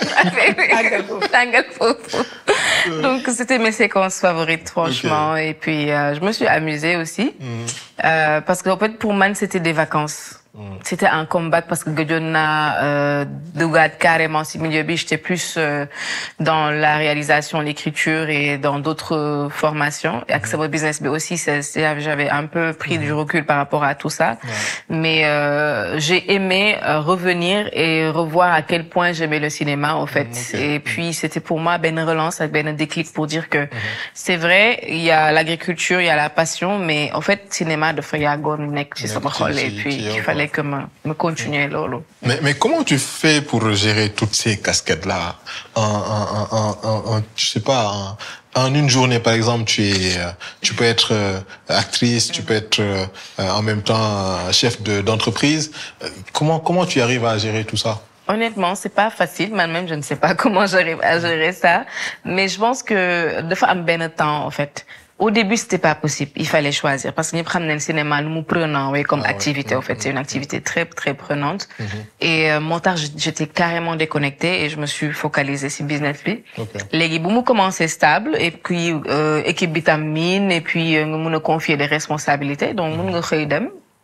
Donc, c'était mes séquences favorites, franchement. Okay. Et puis, je me suis amusée aussi. Parce qu'en fait, pour moi, c'était des vacances. C'était un comeback parce que Godiona carrément si milieu j'étais plus dans la réalisation, l'écriture et dans d'autres formations. Et avec mon business, mais aussi j'avais un peu pris du recul par rapport à tout ça. Mais j'ai aimé revenir et revoir à quel point j'aimais le cinéma en fait. Et puis c'était pour moi une relance, un déclic pour dire que c'est vrai, il y a l'agriculture, il y a la passion, mais en fait cinéma de Friagon nek ci sama xol et puis il fallait que me continuer lolo. Mais comment tu fais pour gérer toutes ces casquettes-là je sais pas, en une journée, par exemple, tu peux être actrice, tu peux être en même temps chef d'entreprise. Comment tu arrives à gérer tout ça? Honnêtement, c'est pas facile. Moi-même, je ne sais pas comment j'arrive à gérer ça. Mais je pense que de fois, un temps, en fait. Au début, c'était pas possible. Il fallait choisir. Parce que nous prenons le cinéma, nous prenons, comme activité, en fait. C'est une activité très, très prenante. Et, mon tard, j'étais carrément déconnectée et je me suis focalisée sur business. Les gars, commencé stable et puis, équipe vitamine et puis, nous me confier des responsabilités. Donc, nous, nous,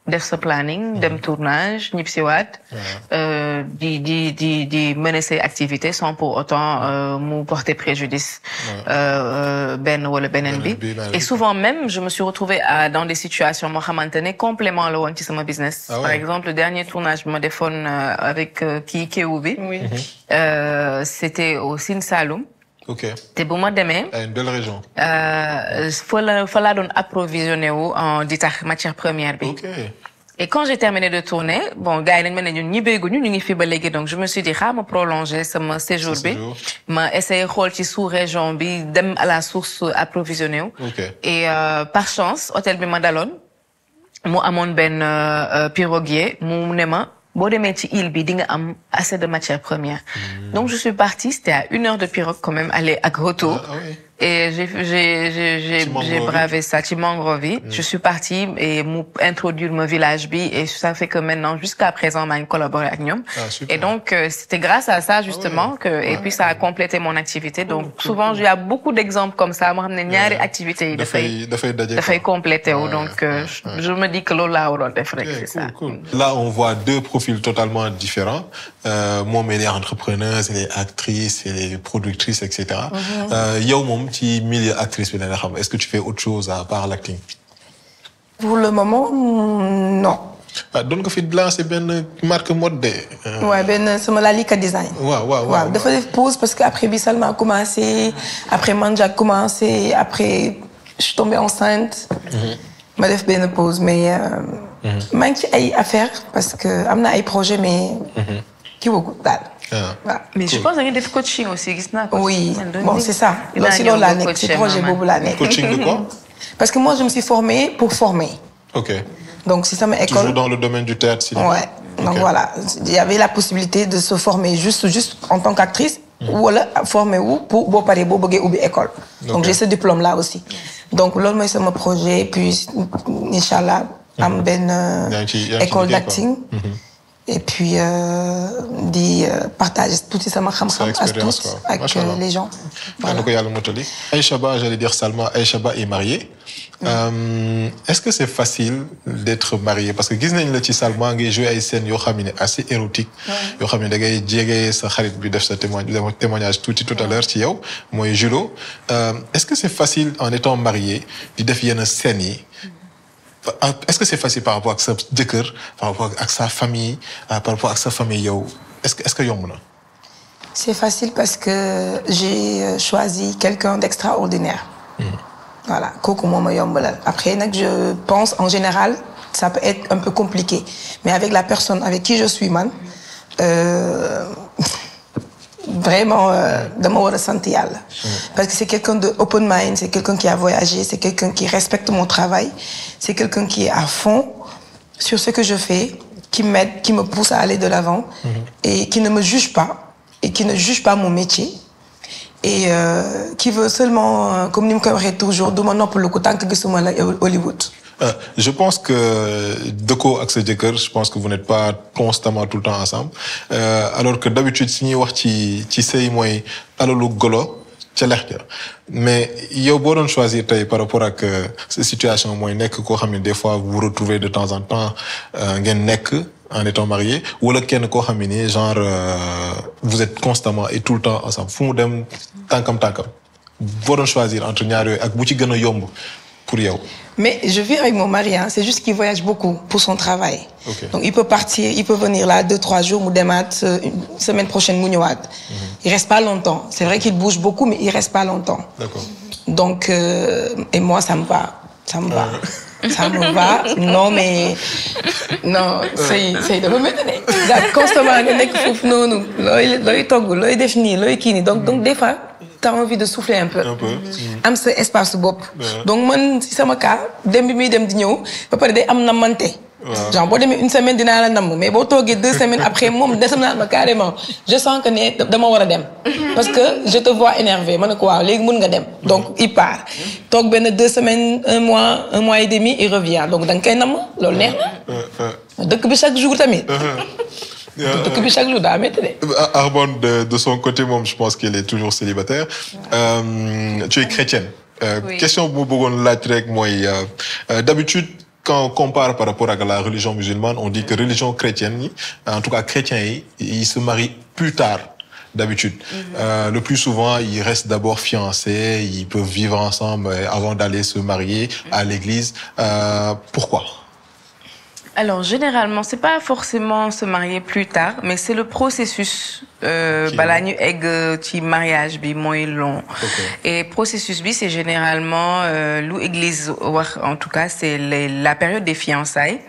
def sa planning, dem tournage, ñib si waat, di mener ses activités sans pour autant me porter préjudice ben wala benen bi. Et souvent même, je me suis retrouvée dans des situations moi xamantene complément la won ci sama business. Par exemple, le dernier tournage ma defoon avec Kéwu bi. C'était au Sine Saloum. Ok. Te bu ma demee. Une belle région. Fa la doon approvisionné wu en ditax matière première bi. Ok. Et quand j'ai terminé de tourner, bon, gars, ils m'ont dit, ñun ñibbeeguñu, ñu ngi fi ba léegi, donc je me suis dit, ma prolonger sama séjour bi, ma essayer xool ci sous-région bi, dem à la source approvisionné wu. Et par chance, hôtel bi ma daloon, mu amoon benn piroguier, mu ne ma boo demee ci île bi di nga am assez de matière première. Donc je suis partie, c'était à 1 heure de pirogue quand même, aller à retour. Et j'ai bravé ça, Timangrovi. Je suis partie et introduire mon village bi et ça fait que maintenant, jusqu'à présent, j'ai collaboré avec nous. Et donc, c'était grâce à ça, justement, et puis ça a complété mon activité. Donc, souvent, il y a beaucoup d'exemples comme ça. Moi, j'ai une activité de fait compléter. Donc, je me dis que là, c'est ça. Là, on voit deux profils totalement différents. Moi, elle est entrepreneuse, elle est actrice, elle est productrice, etc. Petit milieu actrice, est-ce que tu fais autre chose à part l'acting? Pour le moment, non. Donc, tu fais c'est une marque mode. Ouais, c'est la Lika Design. Ouais. De faire des pauses parce qu'après Bissalma a commencé, après Manja a commencé, après je suis tombée enceinte. Je fait une pause, mais j'ai des affaires parce que j'ai des projets, mais qui beaucoup mais je pense qu'il y a des coaching aussi. Oui, bon, c'est ça. C'est dans l'année, c'est projet Bobo l'année. Coaching de quoi? Parce que moi, je me suis formée pour former. Ok. Donc, c'est ça ma école. Toujours dans le domaine du théâtre, cinéma. Ouais. Donc voilà, il y avait la possibilité de se former juste en tant qu'actrice ou former pour parler pour école. Donc j'ai ce diplôme là aussi. Donc là, c'est mon projet. Puis, Inch'Allah, j'ai une école d'acting. Et puis, partager tout ça, astuce avec les gens. Voilà. Aïchaba, j'allais dire Salma, Aïchaba est mariée. Est-ce que c'est facile d'être mariée? Parce que Gisnen le ti Salma a joué à une scène assez érotique. Yo xamné da ngay djégé sa xarit bi def sa témoignage tout à l'heure ci yow moy Julo. Est-ce que c'est facile en étant mariée di def yenn scène yi? Est-ce que c'est facile par rapport à sa jëkkër, par rapport à sa famille, par rapport à sa famille yow? Est-ce que yomb na? C'est facile parce que j'ai choisi quelqu'un d'extraordinaire. Voilà, kooku moo ma yombalal. Après je pense en général ça peut être un peu compliqué, mais avec la personne avec qui je suis vraiment dama war a sant Yàlla. Parce que c'est quelqu'un de open mind, c'est quelqu'un qui a voyagé, c'est quelqu'un qui respecte mon travail, c'est quelqu'un qui est à fond sur ce que je fais, qui m'aide, qui me pousse à aller de l'avant et qui ne me juge pas et qui ne juge pas mon métier. Et qui veut seulement, comme nous me toujours, demander pour le coup tant que je suis Hollywood. Je pense que Doko et Sedjeker, je pense que vous n'êtes pas constamment tout le temps ensemble. Alors que d'habitude, si nous avons dit moi, alors le golo, c'est l'air. Mais il y a beaucoup de choisir par rapport à cette situation, moi, des fois vous vous retrouvez de temps en temps, en étant marié, ou le ken ko xamini genre vous êtes constamment et tout le temps ensemble. Fu mu dem tankam. Vous devez choisir entre ñaar yoy ak bu ci gëna yomb pour yow. Mais je vis avec mon mari, c'est juste qu'il voyage beaucoup pour son travail. Okay. Donc il peut partir, il peut venir là 2-3 jours, une semaine prochaine mu ñëwaat. Il reste pas longtemps. C'est vrai qu'il bouge beaucoup mais il reste pas longtemps. D'accord. Donc et moi ça me va. Ça me va. Ça me va. Non, mais... Non, c'est de me mettre... Constamment, donc, des fois, tu as envie de souffler un peu. Am ce espace bop. Donc, moi, si c'est mon cas, demi dem di ñew, ba paré day am namanté. Genre, bo démé une semaine dina la nam, mais bo togué 2 semaines après mom dessam na ma carrément. Je sens que né dama wara dem. Parce que je te vois énervé. Mané ko waaw, légui mën nga dem. Donc, il part. Tok ben 2 semaines, 1 mois et demi, il revient. Donc, dang kay nam, lol neex na. Dëkk bi chaque jour tamit. Armand, de son côté, moi, je pense qu'il est toujours célibataire. Tu es chrétienne. Oui. Question pour moi, d'habitude, quand on compare par rapport à la religion musulmane, on dit que religion chrétienne, en tout cas chrétiens, ils se marient plus tard. D'habitude. Le plus souvent, ils restent d'abord fiancés, ils peuvent vivre ensemble avant d'aller se marier à l'église. Pourquoi? Alors, généralement, c'est pas forcément se marier plus tard, mais c'est le processus, balagnu egg, ti mariage, bi, moins long. Et processus bi, c'est généralement, l'église, en tout cas, c'est la période des fiançailles.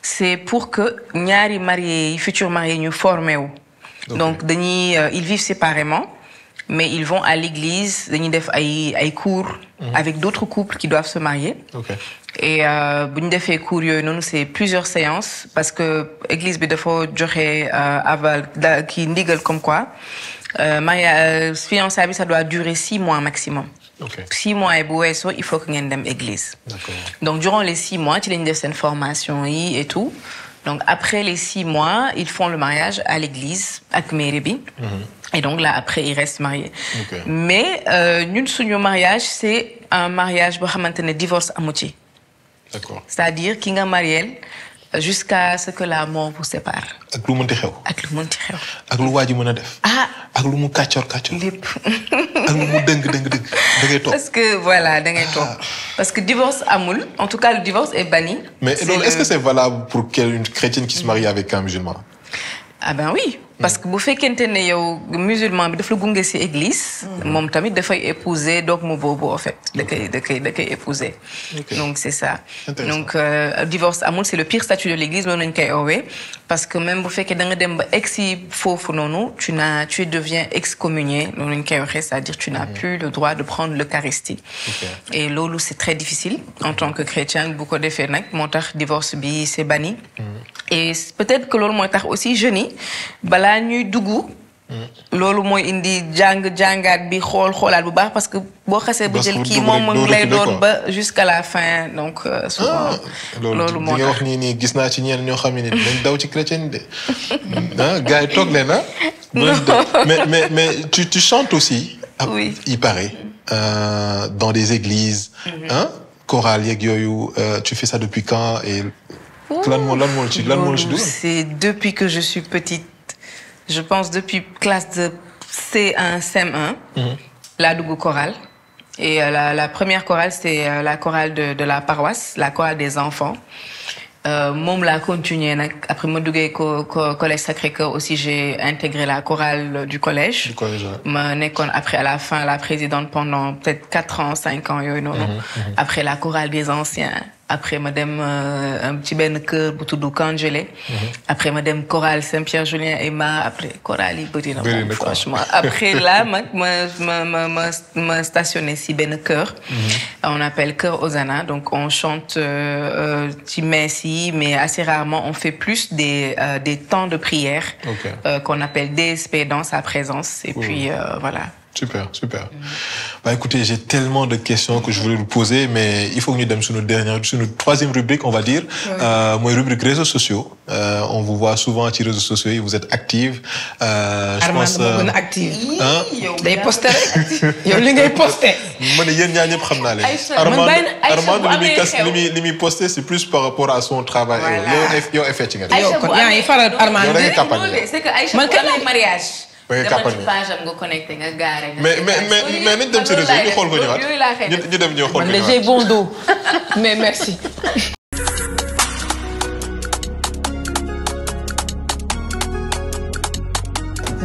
C'est pour que, ñaari mariés, futurs mariés, nous forment. Donc, ils vivent séparément, mais ils vont à l'église, ils def ay cours avec d'autres couples qui doivent se marier. Et buñ défé cours yoy non, c'est plusieurs séances parce que église bi dafa joxé aval qui ndigal comme quoi mariage fiançailles ça doit durer 6 mois maximum. Ok. 6 mois et bu weesoo il faut que ngeen dem église. D'accord. Donc durant les 6 mois ci lañ def seen formation yi et tout donc après les 6 mois ils font le mariage à l'église ak mairie bi. Et donc là après ils restent mariés. Ok. Mais ñun suñu mariage c'est un mariage boo xamante ne divorce amu ci. D'accord. C'est-à-dire ki nga mariel jusqu'à ce que la mort vous sépare. ak lu mënti xew. ak lu mënti xew. ak lu waa ji mën a def. ah ak lu mu kàccoor. lépp. ak lu mu dëng da ngay toog. parce que voilà da ngay toog parce que divorce amul en tout cas le divorce est banni. Mais est-ce que c'est valable pour une chrétienne qui se marie avec un musulman? Ah ben oui. Parce que bu fekkente ne yow musulman bi daf la gunge ci église. moom tamit dafay épouser dogme boobu en fait. da koy épouser. Donc c'est ça. Donc divorce amul c'est le pire statut de l'église loolu lañ koy oowee parce que même bu fekkee da nga dem ba egsi foofu noonu tu deviens excommunié loolu lañ koy waxee c'est-à-dire tu n'as plus le droit de prendre l'Eucharistie. Et loolu c'est très difficile en tant que chrétien bu ko defee nag moo tax divorce bi c'est banni. Et peut-être que loolu mooy tax aussi jeunes yi balaa ñuy dugg. loolu mooy indi jàngaat bi xoolaat bu baax parce que boo xasee ba jël kii moom mu lay doon ba jusqu'à la fin donc souvent. loolu moo tax li nga wax nii gis naa ci ñenn ñoo xam ne dañ daw ci chrétien de gars yi toog leen mais tu chantes aussi. Oui. Il paraît dans des églises. Chorale yeeg yooyu tu fais ça depuis quand et. lan moo ci dugal. C'est depuis que je suis petite. Je pense depuis classe de C1, CM1, la dugg chorale. Et la première chorale, c'est la chorale de la paroisse, la chorale des enfants. Moom l'a continué nag après ma duggee collège Sacré-Cœur aussi j'ai intégré la chorale du collège. ma nekkoon après à la fin la présidente pendant peut-être 4 ans 5 ans yooyu noonu. Après la chorale des anciens. Après ma dem un petit benn chœur bu tudd Kangélé. Après ma dem chorale Saint-Pierre Julien Emma après chorale yi bëri na moom franchement. Après là ma stationné si benn chœur. On appelle chœur Hosanna donc on chante ci messe yi mais assez rarement on fait plus des temps de prière. Qu'on appelle DSP dans sa présence et puis voilà. Super. Bah écoutez, j'ai tellement de questions que je voulais vous poser, mais il faut que nous donnions sur notre troisième rubrique, on va dire, moi rubrique réseaux sociaux. On vous voit souvent sur les réseaux sociaux et vous êtes active. Je pense. active. Day poster rek. Yow li ngay poster. Man yeen ñaar ñep xam naa leen. Armand li muy poster c'est plus par rapport à son travail. Yow effet ci nga. Yow kon yaa ngi faral Armand. C'est que Aïcha man kan mariage. dama ci page am nga connecté nga gaare nga. mais nañ dem ci réseau ñu xool ko ñëwaat ñu dem ñoo xool ko ñëwaat. J'ai bon dos mais merci.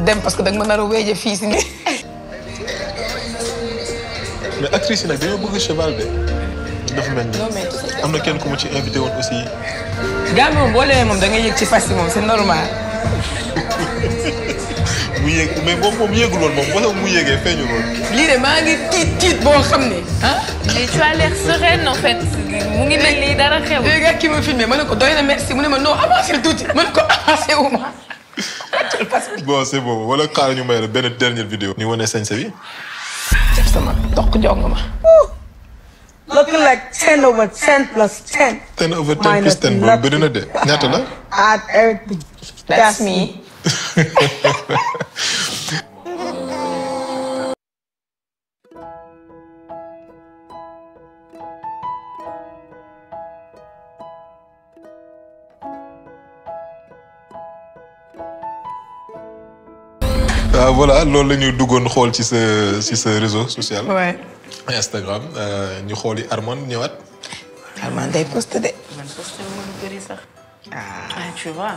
dem parce que da nga ma nar a wéeje fii si nii. mais actrice yi nag dañoo bëgg cheval de. dafa mel ni am na kenn ku ma ci invité woon aussi. gars moom boo leen moom da ngay yëg ci fas yi moom c'est normal. mu yéeg mais moom yéegul woon moom wala mu yéegee feeñu woon. lii de maa ngi tiit boo xam ne ah. mais tu as l'air sereine en fait mu ngi mel ni dara xew. léegi ak ki ma filmé ma ne ko doy na merci mu ne ma non avancé tuuti ma ne ko avancé wu ma. bon c'est bon wala xaaral ñu may la benn dernière vidéo. ñu wane sañse bi. def sama toq jong ma. Looking like 10 over 10 plus 10. 10 over 10 plus 10 boobu bëri na de ñaata la. Add everything. That's me. Voilà loolu la ñu duggoon xool ci sa réseau social. Ouais. Instagram ñu xooli Armand ñëwaat. Armand day posté de. man posté wu ma lu bëri sax. Tu vois.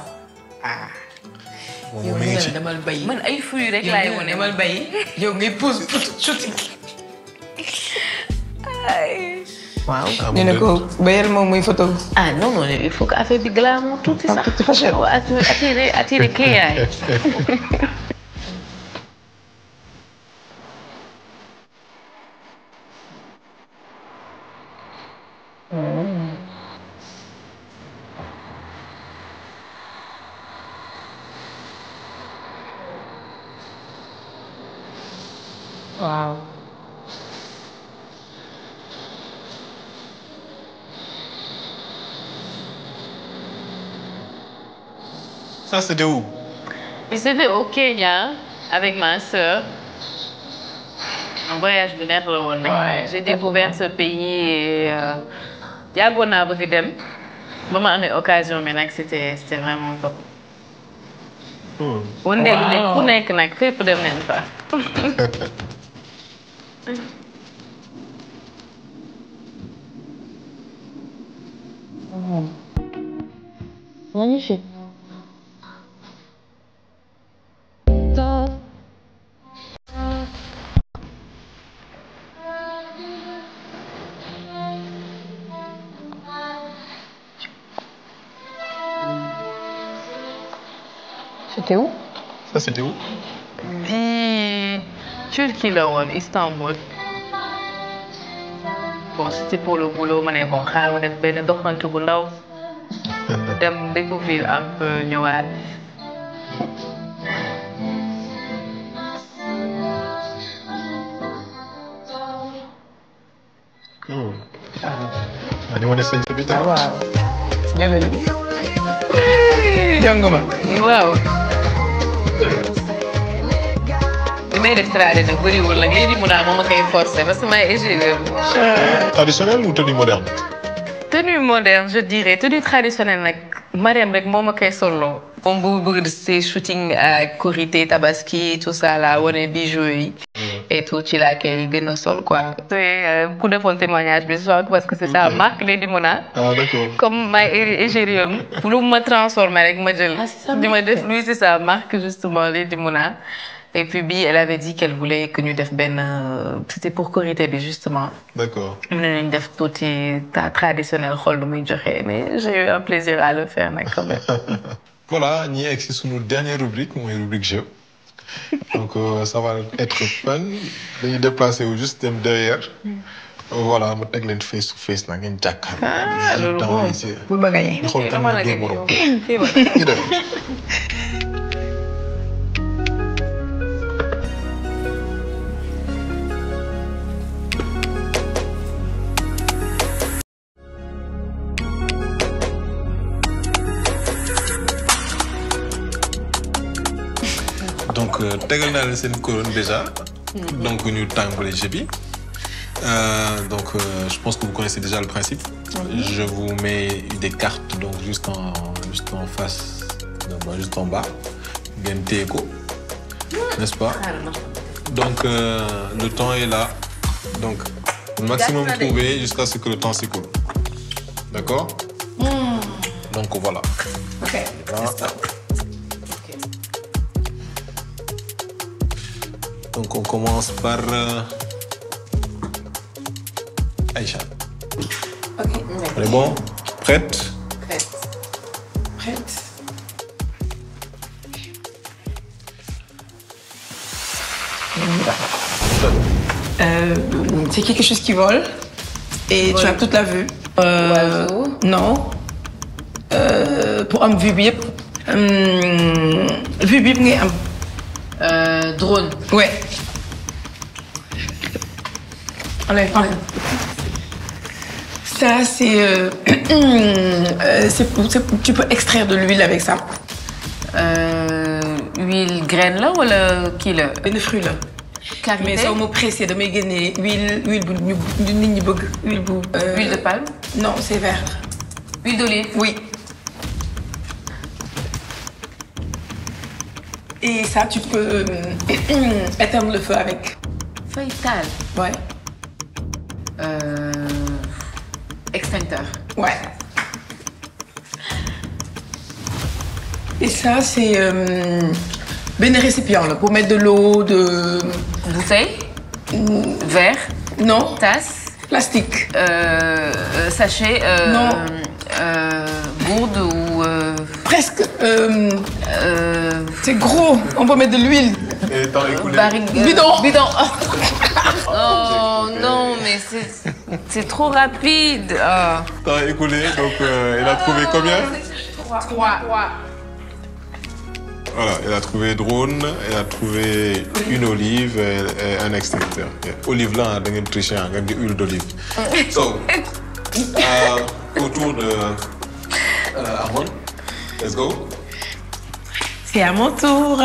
yow mi ngi ci demal bayi. man ay fruits rek laay wane. demal bayi. yow ngay pose shooting. waaw. ñu ne ko bayal moom muy photo. non il faut que affaire bi glamour tuuti sax. tuuti fashion. attirer kii yaay. waaw. Ça, c'était où? C'était au Kenya avec ma sœur. Un voyage de nerfs. J'ai découvert ce pays et yàggoon naa bëgg dem ba ma amee occasion mais nag c'était vraiment top. Ku nekk nag fépp dem nañ fa. Magnifique. C'était où? Ça, c'était où? Turquie la woon, Istanbul. Bon, c'était pour le boulot, ma ne bon xaaral ma def benn doxantu bu ndaw. Dem découvrir un peu ñëwaat. Ani wane sañ sa bi tam. Waaw. Jëlal. Jongo ma. Waaw. Li may def trade nag bëriwul nag lii di mun a moom ma koy forcer parce que may égérie. Traditionnel ou tenue moderne? Tenue moderne, je dirais. Tenue traditionnelle nag Mariam rek moo ma koy solo. Moom bu bëgg ces shooting ak Korité, Tabaski, tout ça là, wane bijoux yi. Et tout ci laa koy gën a sol quoi. te ku defoon témoignage bi soit parce que c'est sa marque Lady Mona. Ah d'accord. Comme may égérie am lu ma transformé rek ma jël. di ma def lui c'est sa marque justement Lady Mona. Et puis bi elle avait dit qu'elle voulait que ñu def benn c'était pour Korité bi justement. D'accord. Mën nañu def tuuti traditionnel xool lu muy joxe mais j'ai eu un plaisir à le faire nag quand même. Voilà, ñi egg si sunu dernière rubrique mooy rubrique jeu. Donc ça va être fun. Dañuy déplacer wu juste dem derrière. Voilà ma teg leen face to face nag ngeen jàkkaarloo. Ah loolu moom bu bëgg a yee. ñu xool kan la dóor morom. ñu dem. Donc tegal naa leen seen couronne déjà. Donc ñu tàmbali jeu bi. Donc je pense que vous connaissez déjà le principe. Je vous mets des cartes donc juste en face, juste en bas. Ngeen téye ko, n'est-ce pas? Donc le temps est là. Donc le maximum trouvé jusqu'à ce que le temps s'écoule. D'accord? Donc voilà. Ok. Donc on commence par Aïcha. Ok. On est bon? Prête? Prête. C'est quelque chose qui vole et tu as toute la vue. Oiseau? Non. Pour am vue bi yëpp. Vue bi yëpp ngay am. Drone. Ouais. Allez, allez. Ça, tu peux extraire de l'huile avec ça. Huile graine là wala kii la. Benn fruit la. Mais soo ma pressé damay génne huile bu nit ñi bëgg. Huile de palme? Non, c'est vert. Huile d'olive? Oui. Et ça, tu peux éteindre le feu avec. Feuilletal? Ouais. Extincteur? Ouais. Et ça, c'est ben récipient là, pour mettre de l'eau, de... Bouteille? Verre? Non. Tasse? Plastique. Sachet? Non. Gourde ou... Presque. C'est gros, on peut mettre de l'huile. Bidon. Bidon. Oh non, mais c'est trop rapide. Temps écoulé, donc elle a trouvé combien? 3. Voilà, elle a trouvé drone, elle a trouvé une olive et un extincteur. Olive là, da ngeen tricher, nga di huile d'olive. So, autour de Armand, let's go. C'est à mon tour.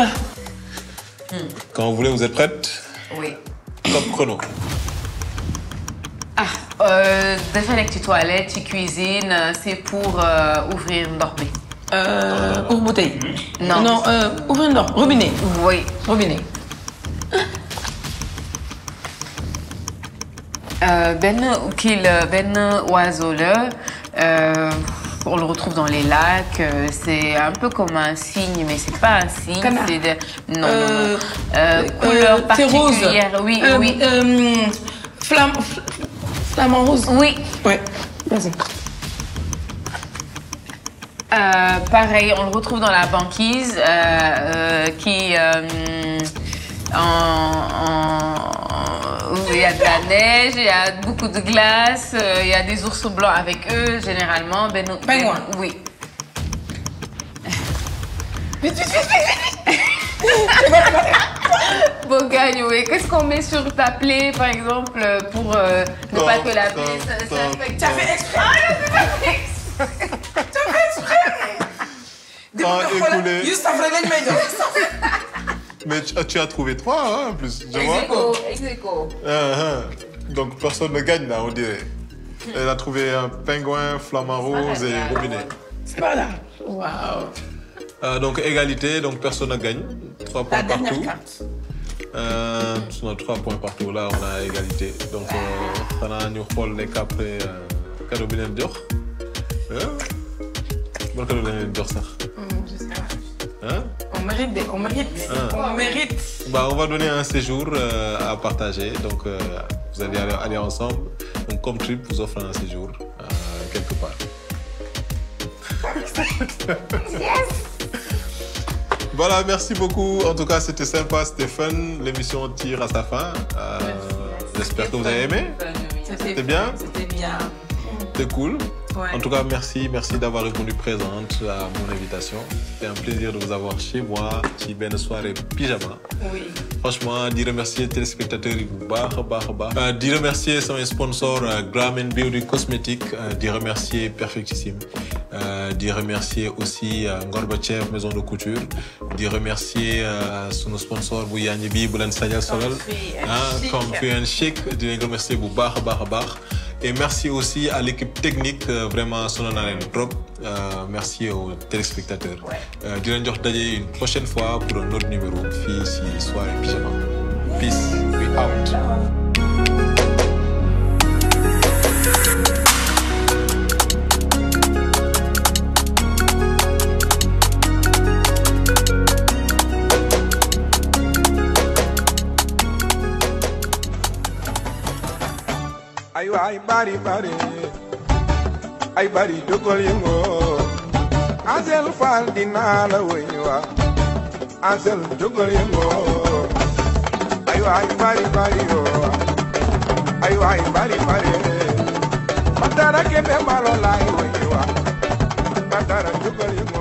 Quand vous voulez, vous êtes prête? Oui. Top chrono. Déjà, avec tu toilettes, tu cuisines, c'est pour ouvrir ndox bi. Pour bouteille. Non. Non, ouvrir ndox, robinet. Oui. Robinet. Ben oiseau là. On le retrouve dans les lacs. C'est un peu comme un cygne, mais c'est pas un cygne. C'est de... Non. Couleur particulière. Rose. Oui, oui. Flamant rose. Oui. Ouais. Vas-y. Pareil, on le retrouve dans la banquise qui où il y a de la neige, il y a beaucoup de glace, il y a des ours blancs avec eux généralement. Pingouin. Oui. Vite. Bon, gagne, oui. Qu'est-ce qu'on met sur ta plaie, par exemple, pour ne pas que la plaie s'infecte? Tu as fait exprès. Temps écoulé. Juste après les médias. Mais tu as trouvé 3, hein, en plus. Je vois. Ex-aequo. Donc personne ne gagne là, on dirait. Elle a trouvé un pingouin, flamant rose et robinet. C'est pas là. Waouh. Donc égalité, donc personne ne gagne. 3 points partout. On a 3 points partout. Là, on a égalité. Donc, on a ñu xool nekk après cadeau bi leen jox. Bon cadeau lañ leen jox sax. Je sais pas. Hein? On mérite. On mérite. Bah, on va donner un séjour à partager. Donc, vous allez aller ensemble. Donc, comme trip, vous offre un séjour quelque part. Yes! Voilà, merci beaucoup. En tout cas, c'était sympa, c'était fun. L'émission tire à sa fin. J'espère que vous avez aimé. C'était bien? C'était bien. C'était cool. Ouais. En tout cas, merci d'avoir répondu présente à mon invitation. C'était un plaisir de vous avoir chez moi, ci benn soirée pyjama. Oui. Franchement, di remercier téléspectateurs yi bu baax a baax. Di remercier samay sponsor Glam & Beauty Cosmétique, di remercier Perfectissime, di remercier aussi Ngorbatchev Maison de Couture, di remercier sunu sponsor bu yaañi bi bu leen sañal solal, Comfy & Chic, di leen remercier bu baax a baax. Et merci aussi à l'équipe technique, vraiment sonal na leen trop. Merci aux téléspectateurs. Di leen jox daje une prochaine fois pour un autre numéro fii ci Soirée Pyjama. Peace, we out. Ay bari ay bari dogal yengo Ansel Fall dina la woywa Ansel dogal yengo ay bari yo ay bari Matara ke be malo lai woywa Matara dogal yengo